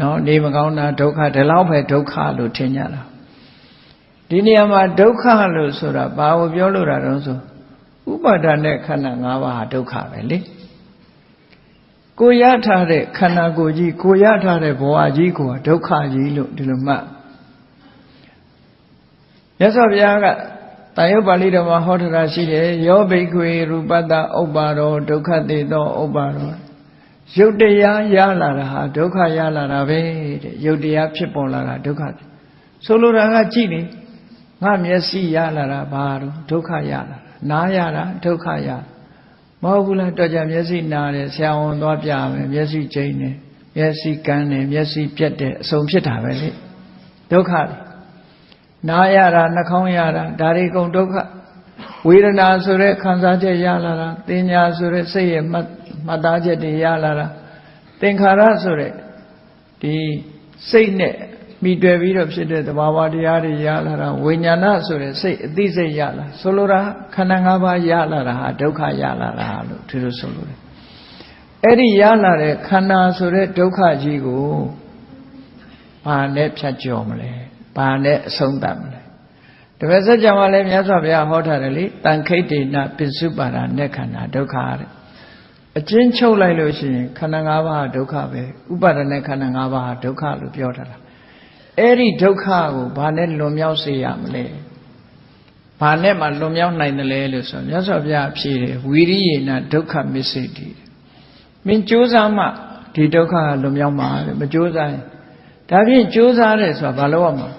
နော်နေမကောင်းတာဒုက္ခဒီလောက်ပဲဒုက္ခလို့ထင်ကြတာဒီနေရာမှာဒုက္ခလို့ဆိုတာဘာကိုပြောလို့တာတော့ဆိုဥပါဒာနဲ့ခန္ဓာ၅ပါးဟာဒုက္ခပဲလေ ကိုရထားတဲ့ခန္ဓာကိုယ်ကြီးကိုရထားတဲ့ဘဝကြီးကိုဒုက္ခကြီးလို့ဒီလိုမှတ်မြတ်စွာဘုရားကတန်ရုပ်ပါဠိတော်မှာဟောထားတာရှိတယ်ယောဘိက္ခွေရူပတ္တဥပ္ပါရောဒုက္ခတေသောဥပ္ပါရောရုပ်တရားရလာတာဟာဒုက္ခရလာတာပဲတဲ့ရုပ်တရားဖြစ်ပေါ်လာတာဒုက္ခဆိုလိုတာကကြည့်လေငါမျက်စိရလာတာဘာတော့ဒုက္ခရလာတာနားရတာဒုက္ခရမဟုတ်ဘူးလားတော့ကြမျက်စိနာတယ်ဆရာဝန်သွားပြမယ်မျက်စိကျိန်းတယ်မျက်စိကန်းတယ်မျက်စိပြက်တယ်အစုံဖြစ်တာပဲလေဒုက္ခနားရတာနှာခေါင်းရတာဒါတွေကုန်ဒုက္ခဝေဒနာဆိုတဲ့ခံစားချက်ရလာတာသင်ညာဆိုတဲ့စိတ်ရဲ့မှတ်သားချက်တွေရလာတာသင်္ခါရဆိုတဲ့ဒီစိတ်နဲ့မိတွေ့ပြီးတော့ဖြစ်တဲ့သဘာဝတရားတွေရလာတာဝိညာဏဆိုတဲ့စိတ်အသိစိတ်ရလာဆိုလိုတာခန္ဓာ၅ပါးရလာတာဟာဒုက္ခရလာတာလို့ဒီလိုဆိုလိုတယ်အဲ့ဒီရလာတဲ့ခန္ဓာဆိုတဲ့ဒုက္ခကြီးကိုဘာနဲ့ဖြတ်ကျော်မလဲဘာနဲ့အဆုံးသတ်မလဲတပည့်ဆက်ကြမှာလည်းမြတ်စွာဘုရားဟောထားတယ်လေတန်ခိတ်တေနပိစုပါဒနဲ့ခန္ဓာဒုက္ခတဲ့အကျဉ်းချုပ်လိုက်လို့ရှိရင်ခန္ဓာ၅ပါးဒုက္ခပဲဥပါဒနဲ့ခန္ဓာ၅ပါးဒုက္ခလို့ပြောထားတာအဲ့ဒီဒုက္ခကိုဘာနဲ့လွန်မြောက်စေရမလဲဘာနဲ့မှလွန်မြောက်နိုင်တယ်လဲလို့ဆိုမြတ်စွာဘုရားဖြေတယ်ဝီရိယေနဒုက္ခမစ္စိတိမင်းကြိုးစားမှဒီဒုက္ခကလွန်မြောက်မှာတဲ့မကြိုးစားရင်ဒါဖြင့်ကြိုးစားတယ်ဆိုတာဘာလို့ရမှာ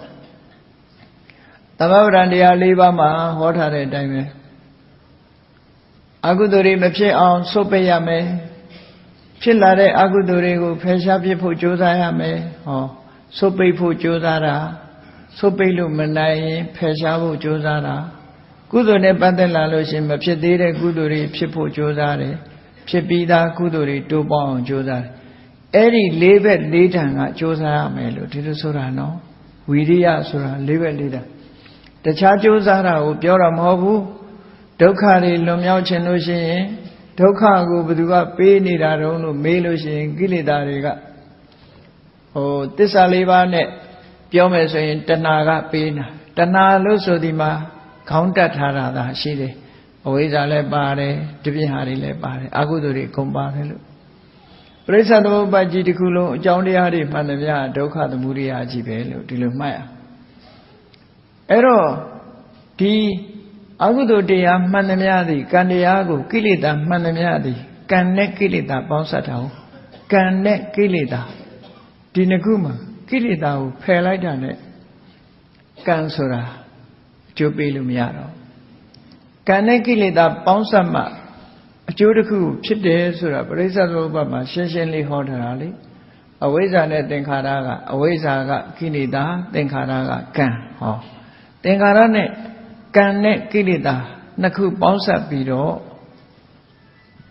သမဗုဒ္ဓတရား၄ပါးမှာဟောထားတဲ့အတိုင်းပဲအကုသိုလ်တွေမဖြစ်အောင်ဆုတ်ပိတ်ရမယ်ဖြစ်လာတဲ့အကုသိုလ်တွေကိုဖယ်ရှားပစ်ဖို့ကြိုးစားရမယ်ဟောဆုတ်ပိတ်ဖို့ကြိုးစားတာဆုတ်ပိတ်လို့မနိုင်ရင်ဖယ်ရှားဖို့ကြိုးစားတာကုသိုလ်နဲ့ပတ်သက်လာလို့ရှိရင်မဖြစ်သေးတဲ့ကုသိုလ်တွေဖြစ်ဖို့ကြိုးစားတယ်ဖြစ်ပြီးသားကုသိုလ်တွေတိုးပေါအောင်ကြိုးစားတယ်အဲ့ဒီ၄ဘက်၄တန်ကကြိုးစားရမယ်လို့ဒီလိုဆိုတာနော်ဝီရိယဆိုတာ၄ဘက်၄တန်တခြားကြိုးစားတာကိုပြောတာမဟုတ်ဘူးဒုက္ခတွေလွန်မြောက်ခြင်းလို့ရှိရင်ဒုက္ခကိုဘယ်သူကပေးနေတာတုံးလို့မေးလို့ရှိရင်ကိလေသာတွေကသစ္စာ၄ပါးနဲ့ပြောမယ်ဆိုရင်တဏှာကပေးတာတဏှာလို့ဆိုဒီမှာခေါင်းတက်ထားတာသာရှိတယ်အဝိဇ္ဇာလည်းပါတယ်တပြည့်ဟာတွေလည်းပါတယ်အကုသိုလ်တွေကုန်ပါတယ်လို့ပရိစ္ဆေသမုပ္ပါဒ်ကြီးတစ်ခုလုံးအကြောင်းတရားတွေမှန်သမျှဒုက္ခသမုဒယကြီးပဲလို့ဒီလိုမှတ်ရအဲ့တော့ဒီအကုသိုလ်တရားမှန်သမျှသည်ကံတရားကိုကိလေသာမှန်သမျှသည်ကံနဲ့ကိလေသာပေါင်းစပ်တာဟုတ်ကံနဲ့ကိလေသာဒီနှစ်ခုမှာကိလေသာကိုဖယ်လိုက်တာနဲ့ကံဆိုတာအကျိုးပေးလို့မရတော့ကံနဲ့ကိလေသာပေါင်းစပ်မှအကျိုးတစ်ခုဖြစ်တယ်ဆိုတာပရိစ္ဆေသမုပ္ပါဒ်မှာရှင်းရှင်းလေးဟောထားတာလေအဝိဇ္ဇာနဲ့သင်္ခါရကအဝိဇ္ဇာကကိလေသာသင်္ခါရကကံဟောသင်္ခါရနဲ့ကံနဲ့ကိလေသာနှစ်ခုပေါင်းစပ်ပြီးတော့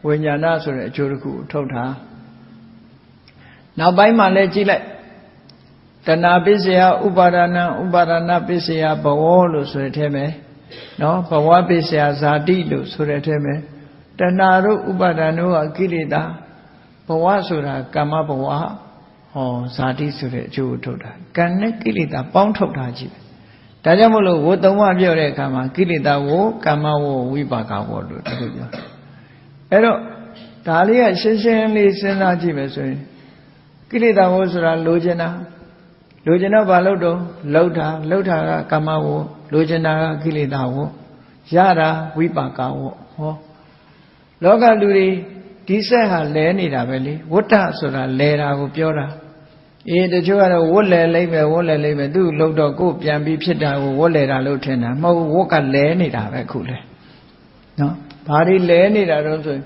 ဝိညာဏဆိုတဲ့အကျိုးတစ်ခုထုတ်ထားနောက်ပိုင်းမှာလည်းကြည့်လိုက်တဏှာပစ္စယဥပါဒနာဥပါဒနာပစ္စယဘဝလို့ဆိုတဲ့အထဲမှာနော်ဘဝပစ္စယဇာတိလို့ဆိုတဲ့အထဲမှာတဏှာတို့ဥပါဒဏ်တို့ကကိလေသာဘဝဆိုတာကမ္မဘဝဟောဇာတိဆိုတဲ့အကျိုးကိုထုတ်တာကံနဲ့ကိလေသာပေါင်းထုတ်တာကြည့်ဒါကြောင့်မို့လို့ဝသုံးပါးပြောတဲ့အခါမှာကိလေသာဝကမ္မဝဝိပါကဝလို့ဒီလိုပြောအဲ့တော့ဒါလေးကရှင်းရှင်းလေးစဉ်းစားကြည့်မယ်ဆိုရင်ကိလေသာဝဆိုတာလိုချင်တာဘာလို့တော့လှုပ်တာကကမ္မဝလိုချင်တာကကိလေသာဝရတာဝိပါကဝဟောလောကလူတွေဒီဆက်ဟာလဲနေတာပဲလေဝတ္တဆိုတာလဲတာကိုပြောတာတချို့ကတော့ဝတ်လဲလိမ့်မယ်သူ့လှုပ်တော့ကိုယ်ပြန်ပြီးဖြစ်တာကိုဝတ်လဲတာလို့ထင်တာမဟုတ်ဝတ်ကလဲနေတာပဲခုလဲနော်ဘာတွေလဲနေတာတော့ဆို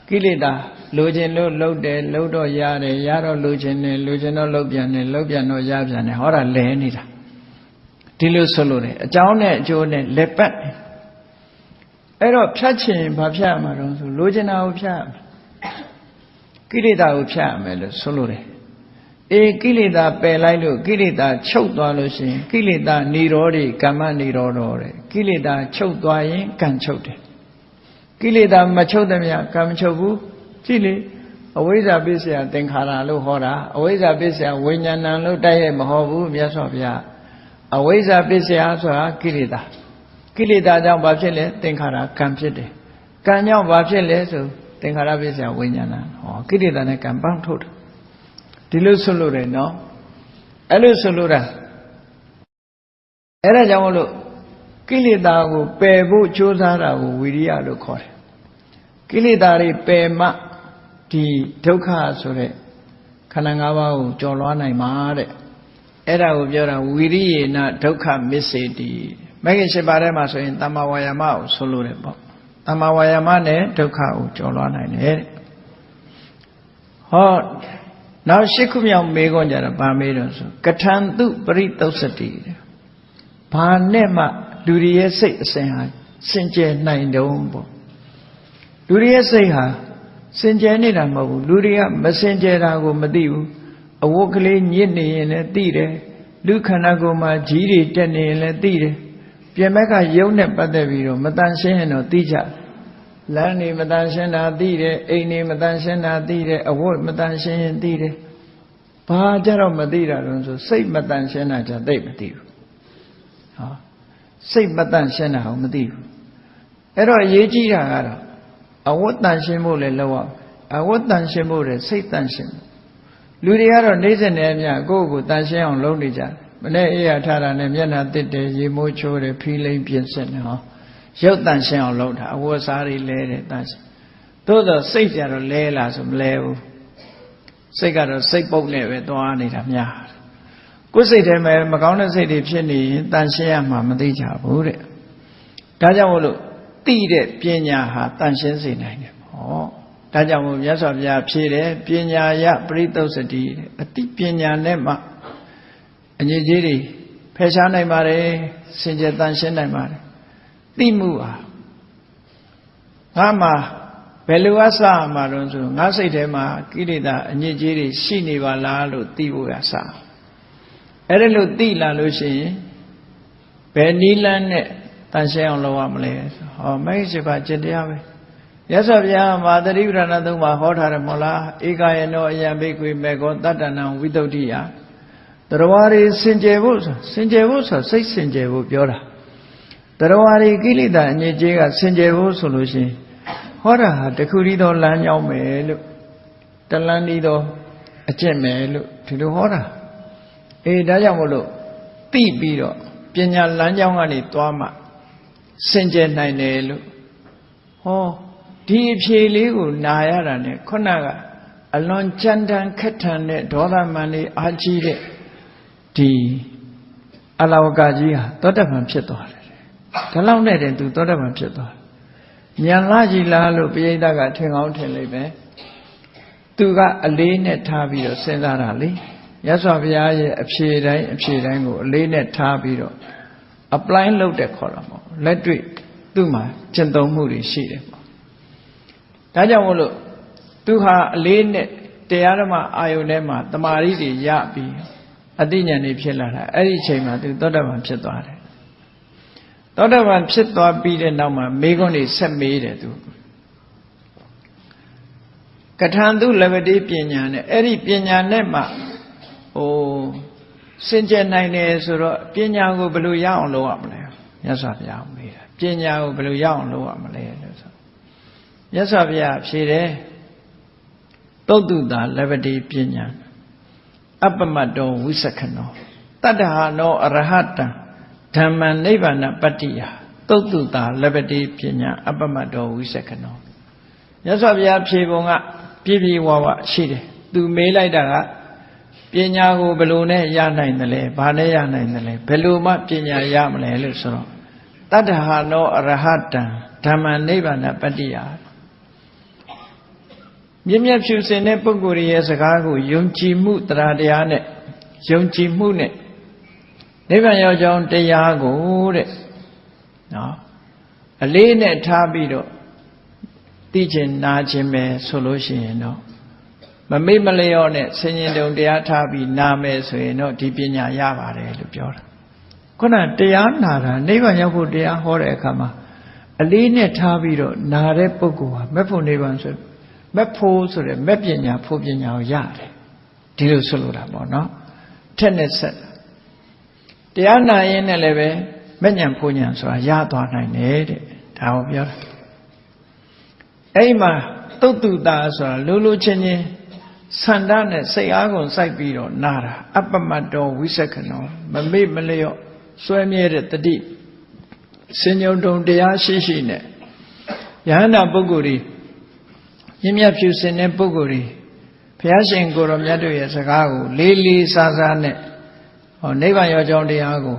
ကိလေသာလိုချင်လို့လှုပ်တယ်လှုပ်တော့ရတယ်ရတော့လိုချင်တယ်လိုချင်တော့လှုပ်ပြန်တယ်လှုပ်ပြန်တော့ရပြန်တယ်ဟောတာလဲနေတာဒီလိုဆိုလို့တယ်အကြောင်းနဲ့အကျိုးနဲ့လက်ပတ်အဲ့တော့ဖြတ်ချင်ဘာဖြတ်ရမှာတော့ဆိုလိုချင်တာကိုဖြတ်ရမယ်ကိလေသာကိုဖြတ်ရမယ်လို့ဆိုလို့တယ်ကိလေသာပယ်လိုက်လို့ကိလေသာချုပ်သွားလို့ရှိရင်ကိလေသာនិရောဓိကမ္မនិရောဓောတဲ့ကိလေသာချုပ်သွားရင်ကံချုပ်တယ်ကိလေသာမချုပ်တဲ့မြတ်ကံမချုပ်ဘူးကြည့်လေအဝိဇ္ဇာပစ္စယသင်္ခါရလို့ဟောတာအဝိဇ္ဇာပစ္စယဝိညာဏလို့တိုက်ရိုက်မဟောဘူးမြတ်စွာဘုရားအဝိဇ္ဇာပစ္စယဆိုတာကိလေသာကြောင့်ဘာဖြစ်လဲသင်္ခါရကံဖြစ်တယ်ကံကြောင့်ဘာဖြစ်လဲဆိုသ င်္ခါရပစ္စယဝိညာဏဟောကိလေသာနဲ့ကံပေါင်းထုတ်တယ်ဒီလိုဆိုလို့တယ်နော်အဲ့လိုဆိုလို့တာအဲ့ဒါကြောင့်မလို့ကိလေသာကိုပယ်ဖို့ကြိုးစားတာကိုဝိရိယလို့ခေါ်တယ်ကိလေသာတွေပယ်မှဒီဒုက္ခဆိုတဲ့ခန္ဓာ၅ပါးကိုကျော်လွှားနိုင်မှာတဲ့အဲ့ဒါကိုပြောတာဝိရိယေနဒုက္ခမစ္စေတိမဂ္ဂင်၈ပါးထဲမှာဆိုရင်တမ္မာဝါယာမကိုဆိုလို့တယ်ပေါ့တမ္မာဝါယာမနဲ့ဒုက္ခကိုကျော်လွှားနိုင်တယ်တဲ့ဟောနောက်၈ခုမြောက်မေးခွန်းကြတော့ဗာမေးတော့ဆိုကထံတုပရိသုစတိတဲ့ဘာနဲ့မှလူတွေရဲ့စိတ်အစဉ်ဟာစင်ကြယ်နိုင်တုံးပေါ့လူတွေရဲ့စိတ်ဟာစင်ကြယ်နေတာမဟုတ်ဘူးလူတွေကမစင်ကြယ်တာကိုမသိဘူးအဝတ်ကလေးညစ်နေရင်လည်းသိတယ်လူခန္ဓာကိုယ်မှာကြီးတွေတက်နေရင်လည်းသိတယ်ပြင်ဘက်ကယုံနဲ့ပတ်သက်ပြီးတော့မတန်ရှင်းရင်တော့သိကြလမ်းနေမတန်ရှင်းတာသိတယ်အိမ်နေမတန်ရှင်းတာသိတယ်အဝတ်မတန်ရှင်းရင်သိတယ်ဘာကြတော့မသိတာလို့ဆိုစိတ်မတန်ရှင်းတာကြသိမသိဘူးဟောစိတ်မတန်ရှင်းတာကိုမသိဘူးအဲ့တော့အရေးကြီးတာကတော့အဝတ်တန်ရှင်းဖို့လည်းလောက်အောင်အဝတ်တန်ရှင်းဖို့လည်းစိတ်တန်ရှင်းလူတွေကတော့နေစဉ်နဲ့အမျှကိုယ့်ကိုယ်တန်ရှင်းအောင်လုပ်နေကြတယ်မနေ့အေးရထားတာနဲ့မျက်နှာတစ်တယ်ရေမိုးချိုးတယ်ဖီးလိမ့်ပြင်စစ်နေဟောရုပ်တန်ရှင်းအောင်လုပ်တာအဝတ်စားတွေလဲတယ်တန်ရှင်းသို့တော့စိတ်ကြတော့လဲလားဆိုမလဲဘူးစိတ်ကတော့စိတ်ပုတ်နဲ့ပဲသွားနေတာများကိုယ်စိတ်ထဲမှာမကောင်းတဲ့စိတ်တွေဖြစ်နေရင်တန်ရှင်းရမှာမသိကြဘူးတဲ့ဒါကြောင့်မို့လို့သိတဲ့ပညာဟာတန်ရှင်းစေနိုင်တယ်ဟောဒါကြောင့်မို့မြတ်စွာဘုရားဖြေတယ်ပညာယပရိသုစတိတဲ့အတိပညာနဲ့မှအငြိကြီးတွေဖယ်ရှားနိုင်ပါတယ်စင်ကြယ်တန်ရှင်းနိုင်ပါတယ်သိမှုဟာငါမှာဘယ်လိုအစမှာတော့ဆိုငါစိတ်ထဲမှာကိလေသာအငြိကြီးတွေရှိနေပါလားလို့သိဖို့ရစအဲ့ဒါလို့သိလာလို့ရှိရင်ဘယ်နည်းလမ်းနဲ့တန်ရှင်းအောင်လုပ်ရမလဲဟောမဂ္ဂင်၈ပါးจิตတရားပဲရသော်ဗျာမာသတိပဋ္ဌာန်သုံးပါးဟောထားတယ်မို့လားဧကယေနောအယံဘိက္ခွေမေကောတတ္တနံဝိသုဒ္ဓိယတရားတွေစင်ကြယ်ဖို့ဆိုစိတ်စင်ကြယ်ဖို့ပြောတာတရားတွေကိလေသာအငြိကြီးကစင်ကြယ်ဖို့ဆိုလို့ရှိရင်ဟောတာဟာတခုတည်းသောလမ်းကြောင်းပဲလို့တလန်းတည်းသောအကျင့်ပဲလို့ဒီလိုဟောတာဒါကြောင့်မို့လို့သိပြီးတော့ပညာလမ်းကြောင်းကနေသွားမှစင်ကြယ်နိုင်တယ်လို့ဟောဒီအဖြေလေးကိုနာရတာ ਨੇ ခုနကအလွန်ကြမ်းတမ်းခက်ထန်တဲ့ဒေါသမန်လေးအားကြီးတဲ့ဒီအလောကကြီးဟာသောတပန်ဖြစ်သွားတယ်ဒါလောက်နဲ့တည်းသူသောတပန်ဖြစ်သွားဉာဏ်လာကြည်လားလို့ပိဋကကထင်ကောင်းထင်လိမ့်မယ်သူကအလေးနဲ့ထားပြီးတော့စဉ်းစားတာလေရသော်ဘုရားရဲ့အဖြေတိုင်းကိုအလေးနဲ့ထားပြီးတော့ apply လုပ်တဲ့ခေါ်တာပေါ့လက်တွေ့သူ့မှာကျင့်သုံးမှုတွေရှိတယ်ပေါ့ဒါကြောင့်မို့လို့သူဟာအလေးနဲ့တရားဓမ္မအာယုန်ထဲမှာတမာရီတွေရပြီးအသိဉာဏ်တွေဖြစ်လာတာအဲ့ဒီအချိန်မှာသူသောတပန်ဖြစ်သွားတယ်သောတပန်ဖြစ်သွားပြီးတဲ့နောက်မှာမေးခွန်းတွေဆက်မေးတယ်သူကထံသူလဘတိပညာနဲ့အဲ့ဒီပညာနဲ့မှစင်ကြယ်နိုင်တယ်ဆိုတော့ပညာကိုဘယ်လိုရအောင်လုပ်ရမလဲမြတ်စွာဘုရားမေးတာပညာကိုဘယ်လိုရအောင်လုပ်ရမလဲလို့ဆိုမြတ်စွာဘုရားဖြေတယ်သုတ်တုတာလဘတိပညာအပ္ပမတ္တောဝိသက္ခဏောတတ္တဟာနောအရဟတံဓမ္မံနိဗ္ဗာန်ပတ္တိယသုတ်တုတာလဘတိပညာအပ္ပမတ္တောဝိသက္ခဏောမြတ်စွာဘုရားဖြေပုံကပြည့်ပြည့်ဝဝရှိတယ်သူမေးလိုက်တာကပညာကိုဘယ်လိုနဲ့ရနိုင်တယ်လဲဘာနဲ့ရနိုင်တယ်လဲဘယ်လိုမှပညာရမလဲလို့ဆိုတော့တတ္တဟာနောအရဟတံဓမ္မံနိဗ္ဗာန်ပတ္တိယမြင့်မြတ်ဖြူစင်တဲ့ပုဂ္ဂိုလ်ရဲ့စကားကိုယုံကြည်မှုတရားတရားနဲ့ယုံကြည်မှုနဲ့နိဗ္ဗာန်ရောက်ကြောင်းတရားကိုတဲ့နော်အလေးနဲ့ထားပြီးတော့သိခြင်းနာခြင်းပဲဆိုလို့ရှိရင်တော့မမေ့မလျော့နဲ့ဆင်ញင်တုံတရားထားပြီးနာမယ်ဆိုရင်တော့ဒီပညာရပါတယ်လို့ပြောတာခုနတရားနာတာနိဗ္ဗာန်ရောက်ဖို့တရားဟောတဲ့အခါမှာအလေးနဲ့ထားပြီးတော့နာတဲ့ပုဂ္ဂိုလ်ဟာမက်ဖို့နိဗ္ဗာန်ဆိုမက်ဖို့ဆိုတဲ့မက်ပညာဖို့ပညာကိုရတယ်ဒီလိုဆိုလိုတာပေါ့နော်ထက်နဲ့ဆက်တရားနာရင်လည်းပဲမဉဏ်ဖို့ဉဏ်ဆိုတာရသွားနိုင်တယ်တဲ့ဒါကိုပြောတာအဲ့မှာ တုတ်တူတာဆိုတာလိုလိုချင်းချင်းဆန္ဒနဲ့စိတ်အားကုန်စိုက်ပြီးတော့နာတာအပ္ပမတ္တောဝိသက္ခဏောမမေ့မလျော့စွဲမြဲတဲ့တတိစင်ကြုံတုံတရားရှိရှိနဲ့ယဟန္တာပုဂ္ဂိုလ်တွေမြင့်မြတ်ဖြူစင်တဲ့ပုဂ္ဂိုလ်တွေဘုရားရှင်ကိုရောမြတ်တို့ရဲ့စကားကိုလေးလေးစားစားနဲ့နိဗ္ဗာန်ရောက်ကြောင်းတရားကို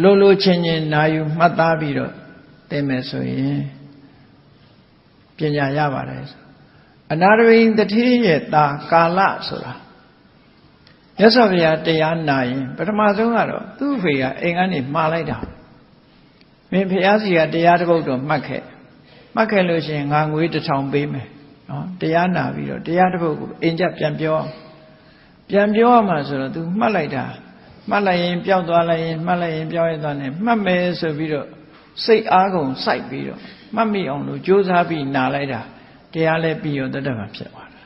လိုလိုချင်းချင်းနာယူမှတ်သားပြီးတော့သိမယ်ဆိုရင်ပညာရပါတယ်အနာရဝိတတိရဲ့တာကာလဆိုတာမြတ်စွာဘုရားတရားနာရင်ပထမဆုံးကတော့သူ့ဖေကအိမ်ကနေမှားလိုက်တာမင်းဘုရားစီကတရားတစ်ပုဒ်တော့မှတ်ခဲ့လို့ရှိရင်ငါငွေ1000ပေးမယ်နော်တရားနာပြီးတော့တရားတစ်ပုဒ်ကိုအိမ်ကျပြန်ပြောရမှာဆိုတော့ तू မှတ်လိုက်တာမှတ်လိုက်ရင်ပျောက်သွားလိုက်ရင်မှတ်လိုက်ရင်ပျောက်ရသွားတယ်မှတ်မယ်ဆိုပြီးတော့စိတ်အားကုန်စိုက်ပြီးတော့မှတ်မိအောင်လို့ကြိုးစားပြီးနာလိုက်တာတရားလည်းပြီးရောတတ်မှာဖြစ်သွားတာ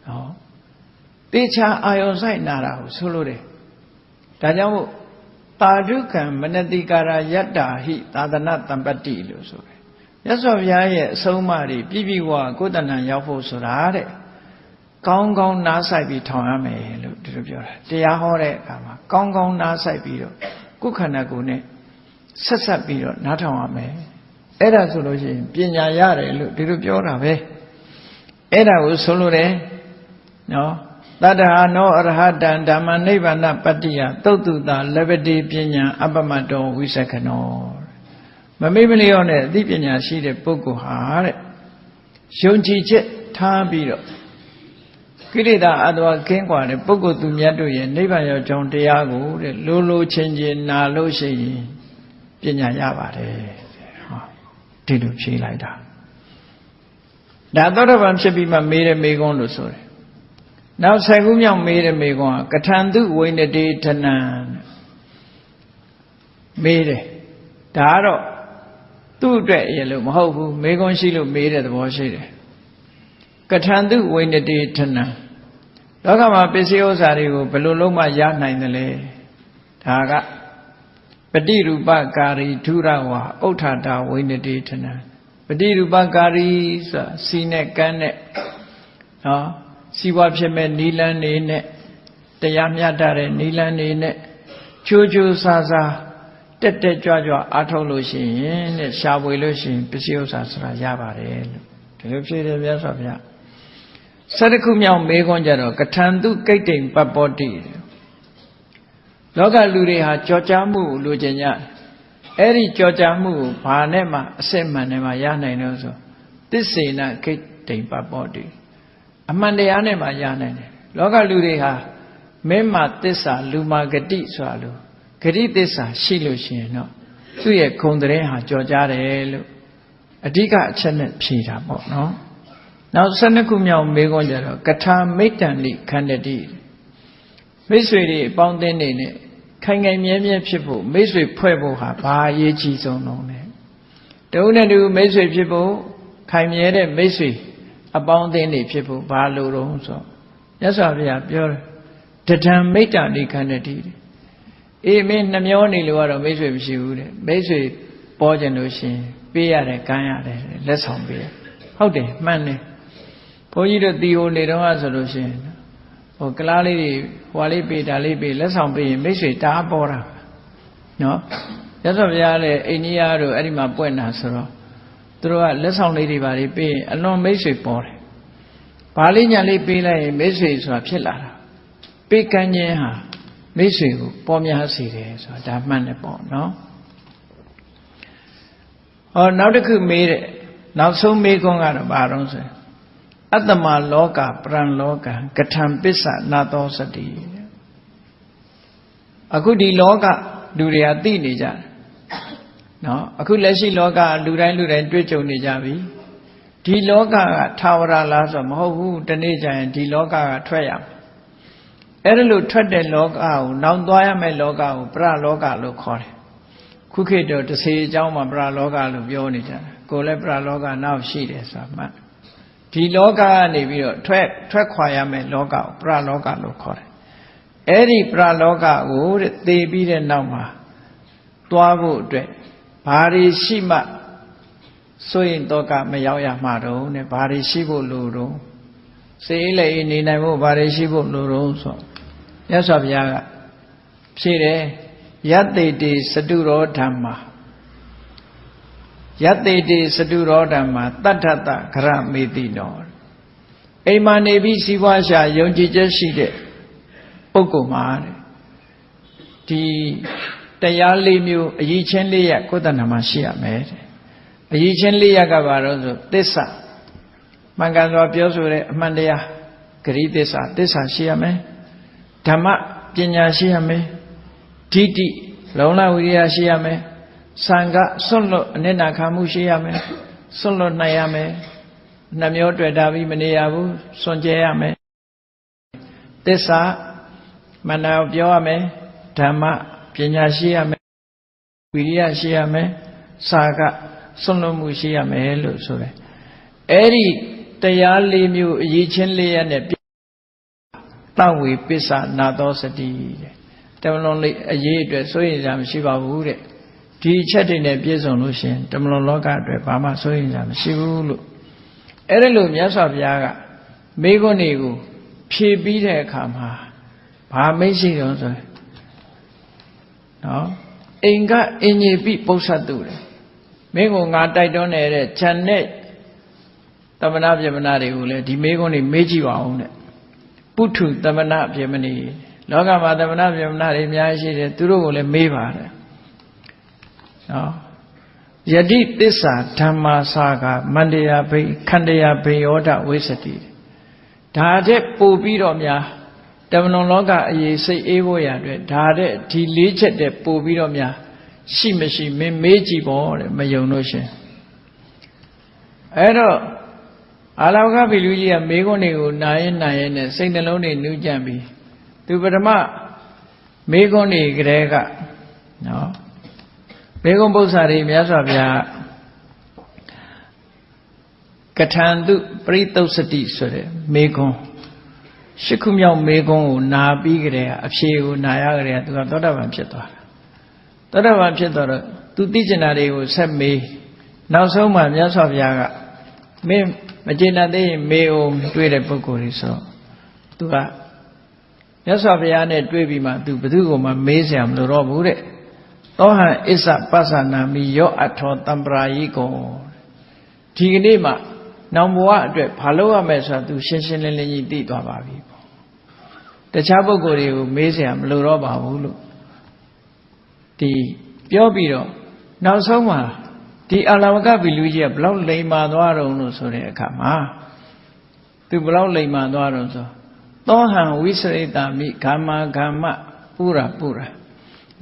ဟောတေချာအာယုံစိုက်နာတာကိုဆိုလို့တယ်ဒါကြောင့်မို့တာဓုခံမနတိကာရယတ္တာဟိသာသနတံပတ္တိလို့ဆိုတယ်မြတ်စွာဘုရားရဲ့အဆုံးအမတွေပြည့်ပြည့်ဝကိုယ်တဏ္ဍာရောက်ဖို့ဆိုတာတဲ့ကောင်းကောင်းနားဆိုင်ပြီးထောင်ရမယ်လို့ဒီလိုပြောတာတရားဟောတဲ့အခါမှာကောင်းကောင်းနားဆိုင်ပြီးတော့ကိုယ်ခန္ဓာကိုယ်နဲ့ဆက်ပြီးတော့နားထောင်ရမယ်အဲ့ဒါဆိုလို့ရှိရင်ပညာရတယ်လို့ဒီလိုပြောတာပဲအဲ့ဒါကိုဆိုလို့တယ်နော်တတ္တဟာနောအရဟတံဓမ္မနိဗ္ဗာန်ပတ္တိယသုတ်တုတာလဗ္ဗတိပညာအပ္ပမတ္တောဝိသက္ခဏောမမေ့မလျော့နဲ့အသိပညာရှိတဲ့ပုဂ္ဂိုလ်ဟာတဲ့ယုံကြည်ချက်ထားပြီးတော့ကိလေသာအတ္တဝကင်းကွာတဲ့ပုဂ္ဂိုလ်သူမြတ်တို့ရဲ့နိဗ္ဗာန်ရောက်ကြောင်းတရားကိုတဲ့လိုလိုချင်းချင်းနာလို့ရှိရင်ပညာရပါတယ်ဟောဒီလိုဖြေလိုက်တာဒါသောတာပန်ဖြစ်ပြီးမှမေးတဲ့မေးခွန်းလို့ဆိုတယ်နောက်10ခုမြောက်မေးတဲ့မေးခွန်းကကထံတုဝိနတိထနံမေးတယ်ဒါကတော့သူ့အတွက်ရေလို့မဟုတ်ဘူးမေးခွန်းရှိလို့မေးတဲ့သဘောရှိတယ်ကထံတုဝိနတိထနံလောကမှာပစ္စည်းဥစ္စာတွေကိုဘယ်လိုလုပ်မှရနိုင်တယ်လဲဒါကပฏิရူပကာရီဓုရဝါဥဋ္ဌတာဝိနတိထနံပฏิရူပကာရီဆိုတာစီနဲ့ကန်းနဲ့နော်စီဝါဖြစ်မဲ့နီလန်းနေနဲ့တရားမျှတတဲ့နီလန်းနေနဲ့ချိုးချိုးဆာဆာတက်တက်ကြွကြွအားထုတ်လို့ရှိရင်တဲ့ရှားပွေလို့ရှိရင်ပစ္စည်းဥစ္စာဆိုတာရပါတယ်လို့ဒီလိုဖြေတယ်မြတ်စွာဘုရား7ခုမြောက်မေးခွန်းကြတော့ကထံတုကိတ္တိံပပ္ပောတိလောကလူတွေဟာကြော်ကြားမှုကိုလိုချင်ကြအဲ့ဒီကြော်ကြားမှုကိုဘာနဲ့မှအစစ်မှန်နဲ့မှရနိုင်လို့ဆိုသစ္စေနကိတ္တိံပပ္ပောတိအမှန်တရားနဲ့မှရနိုင်တယ်လောကလူတွေဟာမင်းမသစ္စာလူမာဂတိဆိုတာလို့ဂတိသစ္စာရှိလို့ရှိရင်တော့သူ့ရဲ့ဂုဏ်သတင်းဟာကြော်ကြားတယ်လို့အဓိကအချက်နဲ့ဖြေတာပေါ့နော်နောက်12ခုမြောက်မေးခွန်းကြတော့ကထာမိတ္တန်လိခန္တတိမိတ်ဆွေတွေအပေါင်းအသင်းတွေနဲ့ခိုင်ခိုင်မြဲမြဲဖြစ်ဖို့မိတ်ဆွေဖွဲ့ဖို့ဟာဘာအရေးကြီးဆုံးလုံးလဲတဦးနဲ့တူမိတ်ဆွေဖြစ်ဖို့ခိုင်မြဲတဲ့မိတ်ဆွေအပေါင်းအသင်းတွေဖြစ်ဖို့ဘာလို့တော့ဆိုမြတ်စွာဘုရားပြောတယ်တထံမိတ္တန်လိခန္တတိအေးမင်းနှမျောနေလို့ကတော့မိတ်ဆွေမရှိဘူးတဲ့မိတ်ဆွေပေါ်ကြလို့ရှင်ပေးရတယ်ကမ်းရတယ်လက်ဆောင်ပေးရဟုတ်တယ်မှန်တယ်ဘုန်းကြီးတို့တီဟိုနေတော့ဆိုလို့ရှင်ဟိုကလားလေးတွေဟိုလေးပေးဒါလေးပေးလက်ဆောင်ပေးရင်မိတ်ဆွေတအားပေါ်တာနော်ရသော်ဘုရားလည်းအိန္ဒိယတို့အဲ့ဒီမှာပွင့်တာဆိုတော့သူတို့ကလက်ဆောင်လေးတွေပါလေးပေးရင်အလွန်မိတ်ဆွေပေါ်တယ်ဘာလေးညာလေးပေးလိုက်ရင်မိတ်ဆွေဆိုတာဖြစ်လာတာပေးကမ်းခြင်းဟာမိတ်ဆွေကိုပေါ်များစေတယ်ဆိုတာဒါမှန်တယ်ပေါ့နော်ဟောနောက်တစ်ခုမေးတဲ့နောက်ဆုံးမေးခွန်းကတော့ဘာတော့ဆိုအတ္တမလောကပရံလောကကထံပစ္စနာသောစတိအခုဒီလောကလူတွေကသိနေကြတယ်နော်အခုလက်ရှိလောကလူတိုင်းတွေ့ကြုံနေကြပြီဒီလောကကထာဝရလားဆိုမဟုတ်ဘူးတနေ့ကျရင်ဒီလောကကထွက်ရမယ်အဲ့ဒါလို့ထွက်တဲ့လောကကိုနောင်သွားရမယ့်လောကကိုပရလောကလို့ခေါ်တယ်ခုခေတ်တော့တစ်စေအကြောင်းမှာပရလောကလို့ပြောနေကြတယ်ကိုယ်လည်းပရလောကနောက်ရှိတယ်ဆိုတာမှတ်ဒီလောကကနေပြီးတော့ထွက်ခွာရမယ့်လောကကိုပရလောကလို့ခေါ်တယ်အဲ့ဒီပရလောကကိုတဲ့သေပြီးတဲ့နောက်မှာသွားဖို့အတွက်ဘာတွေရှိမှ ဆိုရင်တော့ကမရောက်ရမှာတော့နဲ့ဘာတွေရှိဖို့လိုတော့စိတ်လေနေနိုင်ဖို့ဘာတွေရှိဖို့လိုတော့ဆိုမြတ်စွာဘုရားကဖြေတယ်ယတ္တိတိစတုရောဓမ္မာယတ္တိတိစတုရောဓမ္မာတတ္ထတဂရမေတိနောအိမ်မှာနေပြီးစီးပွားရှာယုံကြည်ချက်ရှိတဲ့ပုဂ္ဂိုလ်မှာဒီတရား၄မျိုးအရေးချင်း၄ရပ်ကိုယ်တဏ္ဍာမှာရှိရမယ်တဲ့အရေးချင်း၄ရပ်ကဘာလို့ဆိုသစ္စာမှန်ကန်စွာပြောဆိုတဲ့အမှန်တရားဂရိသစ္စာရှိရမယ်ဓမ္မပညာရှိရမယ်ဒိဋ္ဌိလုံလဝိရိယရှိရမယ်သံဃဆွတ်လွတ်အနစ်နာခံမှုရှိရမယ်ဆွတ်လွတ်နိုင်ရမယ်နှမျိုးတွေ့တာပြီးမနေရဘူးစွန့်ကြဲရမယ်သစ္စာမနာပြောရမယ်ဓမ္မပညာရှိရမယ်ဝိရိယရှိရမယ်စာကဆွတ်လွတ်မှုရှိရမယ်လို့ဆိုတယ်အဲ့ဒီတရား၄မျိုးအရေးချင်း၄ရပ်နဲ့တဝေပစ္ဆနာသောစတိတဲ့တမလွန်လေးအရေးအတွက်စိုးရိမ်ကြမရှိပါဘူးတဲ့ဒီအချက်တွေနဲ့ပြည့်စုံလို့ရှင်တမလွန်လောကအတွက်ဘာမှစိုးရိမ်ကြမရှိဘူးလို့အဲ့ဒါလို့မြတ်စွာဘုရားကမိဂုဏ်တွေကိုဖြည့်ပြီးတဲ့အခါမှာဘာမိတ်ရှိတော့ဆိုနော်အိမ်ကအင်ကြီးပိပု္ပ္ပတ္တုတယ်မိဂုံငါတိုက်တွန်းနေတဲ့ခြံနဲ့သမဏပြေမနာတွေကိုလည်းဒီမိဂုံတွေမေးကြည့်ပါအောင်တဲ့ပုထုသမဏပြေမနီလောကမှာသမဏပြေမနာတွေအများကြီးရှိတယ်သူတို့ကိုလည်းမေးပါတယ်နော်ယတိသစ္စာဓမ္မာစာကမန္တရာဘိခန္တရာဘိယောဒဝိသတိဒါတဲ့ပို့ပြီးတော့များတမလွန်လောကအရေးစိတ်အေးဖို့ရအတွက်ဒါတဲ့ဒီ၄ချက်တဲ့ပို့ပြီးတော့များရှိမရှိမင်းမေးကြည့်ပေါ့တဲ့မယုံလို့ရှင်အဲ့တော့အာလောကဗိလူကြီးကမေးခွန်းတွေကိုနာရင်နဲ့စိတ်နှလုံးတွေနူးကြံပြီးသူပထမမေးခွန်းတွေကလေးကနော်မေးခွန်းပု္ပ္ပာတွေမြတ်စွာဘုရားကထံတုပရိသုစတိဆိုတဲ့မေးခွန်းရှစ်ခုမြောက်မေးခွန်းကိုနာပြီးကြတဲ့အဖြေကိုနာရကြတဲ့သူကသောတာပန်ဖြစ်သွားတာသောတာပန်ဖြစ်တော့သူသိကျင်တာတွေကိုဆက်မေးနောက်ဆုံးမှမြတ်စွာဘုရားကမင်းမကျေနပ်သေးရင်မေးအောင်တွေ့တဲ့ပုဂ္ဂိုလ်တွေဆိုသူကမြတ်စွာဘုရားနဲ့တွေ့ပြီးမှသူဘယ်သူ့ကိုမှမေးစရာမလိုတော့ဘူးတဲ့သောဟံအစ္ဆပသနာမိယောအထောတံပရာယိကောဒီကနေ့မှနောင်ဘဝအတွက်ဘာလုပ်ရမလဲဆိုတာသူရှင်းရှင်းလင်းလင်းကြီးသိသွားပါပြီပေါ့တခြားပုဂ္ဂိုလ်တွေကိုမေးစရာမလိုတော့ပါဘူးလို့ဒီပြောပြီးတော့နောက်ဆုံးမှာဒီအာလဝကဗိလူကြီးကဘလောက်လိမ်မာသွားတော့လို့ဆိုတဲ့အခါမှာသူဘလောက်လိမ်မာသွားတော့ဆိုသောဟံဝိစရိတာမိဂမ္မာဂမ္မပုရပုရ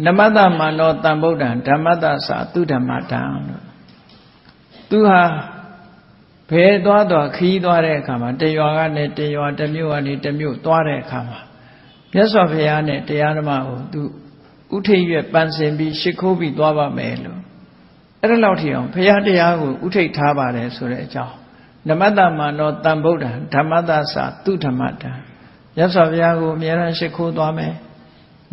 နမတ္တမန္တောတံဗုဒ္ဓံဓမ္မတ္တသာသူဓမ္မတံလို့သူဟာဘယ်သွားခီးသွားတဲ့အခါမှာတရွာကနေတရွာတစ်မြို့ကနေတစ်မြို့သွားတဲ့အခါမှာမြတ်စွာဘုရားနဲ့တရားဓမ္မကိုသူဥထိပ်ရွက်ပန်းစင်ပြီးရှ िख ိုးပြီးသွားပါမယ်လို့အဲ့ဒါလောက်ထိအောင်ဘုရားတရားကိုဥထိပ်ထားပါတယ်ဆိုတဲ့အကြောင်းနမတ္တမန္တောတံဗုဒ္ဓံဓမ္မတ္တသာသူဓမ္မတံမြတ်စွာဘုရားကိုအမြဲတမ်းရှ िख ိုးသွားမယ်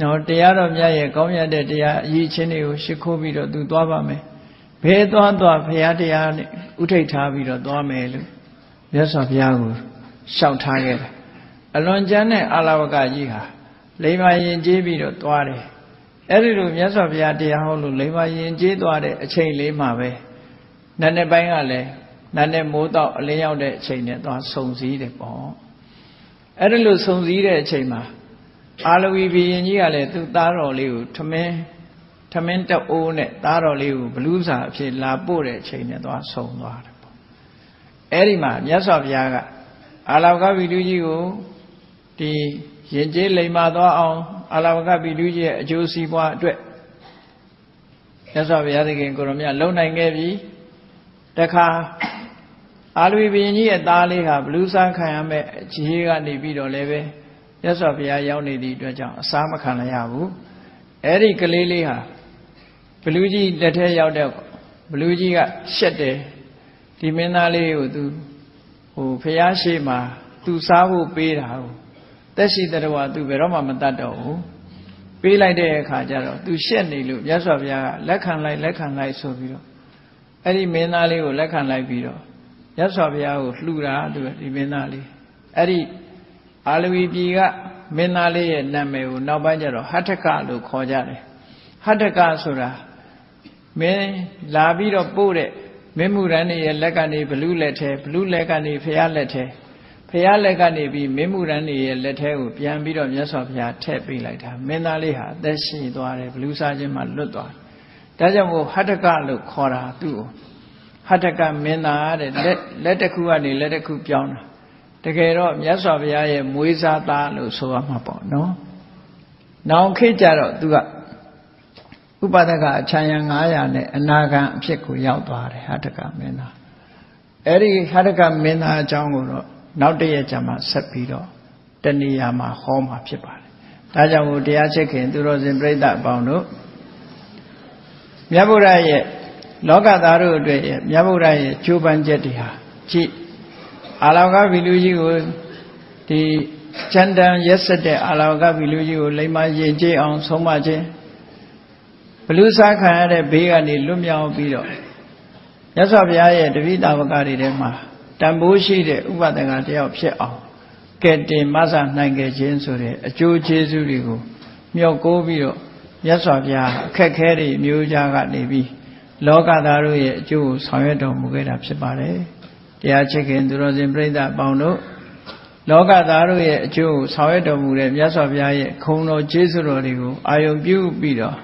နော်တရားတော်မြတ်ရဲ့ကောင်းမြတ်တဲ့တရားအရေးချင်းတွေကိုရှ िख ိုးပြီးတော့သူသွားပါမယ်ဘယ်သွားဘုရားတရားနဲ့ဥထိပ်ထားပြီးတော့သွားမယ်လို့မြတ်စွာဘုရားကိုရှောက်ထားခဲ့တယ်အလွန်ကျမ်းတဲ့အာလဝကကြီးဟာလိမ္မာရင်ကျေးပြီးတော့သွားတယ်အဲ့ဒီလိုမြတ်စွာဘုရားတရားဟောလို့လိမ္မာရင်ကျေးသွားတဲ့အချိန်လေးမှာပဲနတ်နဲ့ပိုင်းကလည်းနတ်နဲ့မိုးတော့အလင်းရောက်တဲ့အချိန်နဲ့သွားဆုံစည်းတယ်ပေါ့အဲ့ဒီလိုဆုံစည်းတဲ့အချိန်မှာအာလဝီဘုရင်ကြီးကလည်းသူ့သားတော်လေးကိုထမင်းတအိုးနဲ့သားတော်လေးကိုဘလူးစာအဖြစ်လာပို့တဲ့အချိန်နဲ့သွားဆုံသွားတယ်ပေါ့အဲ့ဒီမှာမြတ်စွာဘုရားကအာလဝကဗိလူကြီးကိုဒီရင်ကျေးလိမ္မာသွားအောင်အာလဝကဗိလူကြီးရဲ့အကျိုးစီးပွားအတွက်မြတ်စွာဘုရားသခင်ကိုရမြတ်လုံနိုင်ခဲ့ပြီတခါအာလဝီဘုရင်ကြီးရဲ့သားလေးဟာဘလူးစားခံရမဲ့ခြေကနေပြီးတော့လည်းပဲမြတ်စွာဘုရားရောက်နေသည့်အတွက်ကြောင့်အစားမခံရဘူးအဲ့ဒီကလေးလေးဟာဘလူးကြီးလက်ထဲရောက်တဲ့ဘလူးကြီးကရှက်တယ်ဒီမင်းသားလေးကိုသူဘုရားရှိမှသူစားဖို့ပေးတာကိုတက်ရှိတဲ့တော်ကသူဘယ်တော့မှမတတ်တော့ဘူးပေးလိုက်တဲ့အခါကျတော့သူရှက်နေလို့မြတ်စွာဘုရားကလက်ခံလိုက်ဆိုပြီးတော့ အဲ့ဒီမင်းသားလေးကိုလက်ခံလိုက်ပြီးတော့မြတ်စွာဘုရားကိုလှူတာသူဒီမင်းသားလေးအဲ့ဒီအာလဝီပြည်ကမင်းသားလေးရဲ့နာမည်ကိုနောက်ပိုင်းကျတော့ဟဋ္ဌကလို့ခေါ်ကြတယ်ဟဋ္ဌကဆိုတာမင်းလာပြီးတော့ပို့တဲ့မင်းမူရန်ရဲ့လက်ကနေဘလူးလက်ထဲဘလူးလက်ကနေဖရာလက်ထဲဖရာလက်ကနေပြီးမင်းမူရန်ရဲ့လက်ထဲကိုပြန်ပြီးတော့မြတ်စွာဘုရားထည့်ပေးလိုက်တာမင်းသားလေးဟာအသက်ရှင်သွားတယ်ဘလူးစားခြင်းမှလွတ်သွားတယ်ဒါကြောင့်မို့ဟဋ္ဌကလို့ခေါ်တာသူ့ကိုဟဋ္ဌကမင်းသားတဲ့လက်တစ်ခုကနေလက်တစ်ခုပြောင်းတာတကယ်တော့မြတ်စွာဘုရားရဲ့မွေးစားသားလို့ဆိုရမှာပေါ့နော်။နောင်ခေတ်ကျတော့သူကဥပဒကအချမ်းရ900နဲ့အနာဂံအဖြစ်ကိုရောက်သွားတယ်ဟဋ္ဌကမင်းသား။အဲ့ဒီဟဋ္ဌကမင်းသားအကြောင်းကိုတော့နောက်တရက်ကျမှဆက်ပြီးတော့တဏှာမှာဟောမှာဖြစ်ပါတယ်။ဒါကြောင့်မို့တရားချစ်ခင်သူတော်စင်ပြိဿအပေါင်းတို့မြတ်ဗုဒ္ဓရဲ့လောကသားတို့အတွက်ရဲ့မြတ်ဗုဒ္ဓရဲ့ကျိုးပန်းချက်တွေဟာကြည့်အာလောကဗီလူကြီးကိုဒီချမ်းတန်ရက်ဆက်တဲ့အာလောကဗီလူကြီးကိုလိမ္မာရင်ကျေးအောင်ဆုံးမခြင်းဘလူစားခံရတဲ့ဘေးကနေလွတ်မြောက်ပြီးတော့မြတ်စွာဘုရားရဲ့တပိဋကတွေထဲမှာတန်ဖိုးရှိတဲ့ဥပဒကတယောက်ဖြစ်အောင်ကဲတင်မဆနိုင်ခဲ့ခြင်းဆိုတဲ့အကျိုးကျေးဇူးတွေကိုမြောက်ကိုးပြီးတော့မြတ်စွာဘုရားအခက်ခဲတွေမျိုးကြားကနေပြီးလောကသားတို့ရဲ့အကျိုးကိုဆောင်ရွက်တော်မူခဲ့တာဖြစ်ပါတယ်တရားချစ်ခင်သူတော်စင်ပြိဿအပေါင်းတို့လောကသားတို့ရဲ့အကျိုးကိုဆောင်ရွက်တော်မူတဲ့မြတ်စွာဘုရားရဲ့ခုံတော်ကျေးဇူးတော်တွေကိုအာယုံပြုပြီးတော့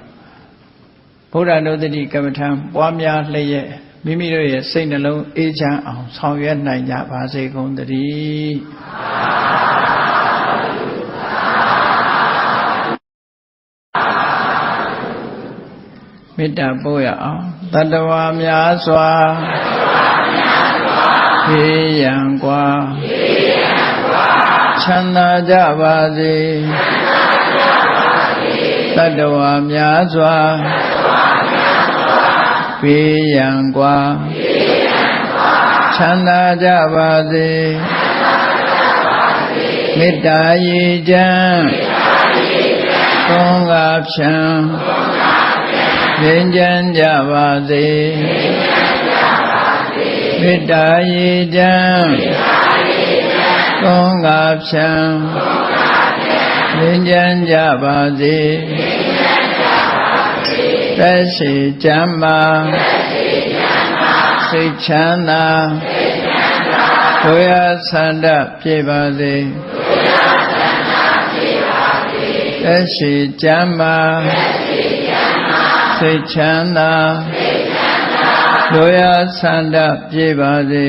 ဗုဒ္ဓနုတ္တိကမ္မထံပွားများလျက်မိမိတို့ရဲ့စိတ်နှလုံးအေးချမ်းအောင်ဆောင်ရွက်နိုင်ကြပါစေကုန်သတည်းမေတ္တာပို့ရအောင်တတ္တဝါများစွာဖေးရန်กว่าချမ်းသာကြပါစေတတ္တဝါများစွာဖေးရန်กว่าချမ်းသာကြပါစေမေတ္တာရေချမ်းသုံးကားဖြံငြိမ်းချမ်းကြပါစေမေတ္တာရေချမ်းသုံးကားဖြံငြိမ်းချမ်းကြပါစေသက်ရှိချမ်းသာစိတ်ချမ်းသာတို့ရဆန္ဒပြေပါစေသက်ရှိချမ်းသာစိတ်ချမ်းသာတို့ရဆန္ဒပြေပါစေ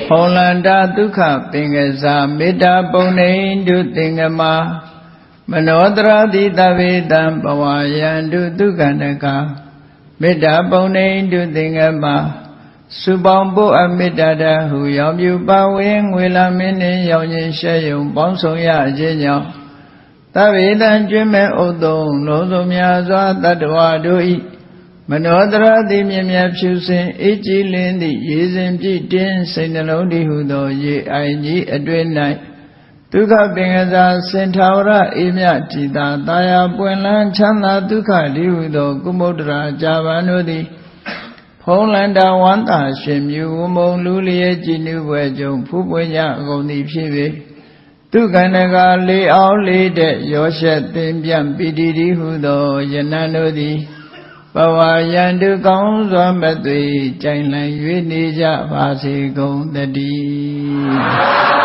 ဟောလန္တာဒုက္ခပင်ကစားမေတ္တာပုံနေတုသင်္ကမမနောတရာတိတဝေတံဘဝယန္တုဒုက္ခနကမေတ္တာပုံနေတုသင်္ကမစုပေါင်းဖို့အမေတ္တာတဟုရောင်ပြူပါဝင်ငွေလာမင်းနှင့်ရောင်ခြင်းရှဲယုံပေါင်းဆောင်ရခြင်းကြောင့်သဗ္ဗေတံကျွမ်းမဲ့ဥတုံလုံးစုံများစွာတတ္တဝါတို့ဤမနောတရာတိမြင်မြတ်ဖြူစင်အေးကြည်လင်းသည့်ရေစဉ်ပြည့်တင်းစိတ်နှလုံးတည်ဟုသောရေအိုင်ကြီးအတွင်၌ဒုက္ခပင်ကစားစင်ထာဝရအေးမြကြည်သာတာယာပွင့်လန်းချမ်းသာဒုက္ခလိဟုသောကုမုဒ္ဒရာဇာဗန်တို့သည်ဖုံးလန္တာဝန္တာရှင်မြူဝမုံလူလျက်ကြည်နုဘွယ်ကြုံဖူးပွင့်ကြအကုန်သည်ဖြစ်၍ဒုက္ခနကလေးအောင်လေးတဲ့ရောရှက်သင်ပြန့်ပိတိတိဟုသောယနံတို့သည်ဘဝယန္တုကောင်းစွာမသွေကြိုင်လံ၍နေကြပါစေကုန်တည်း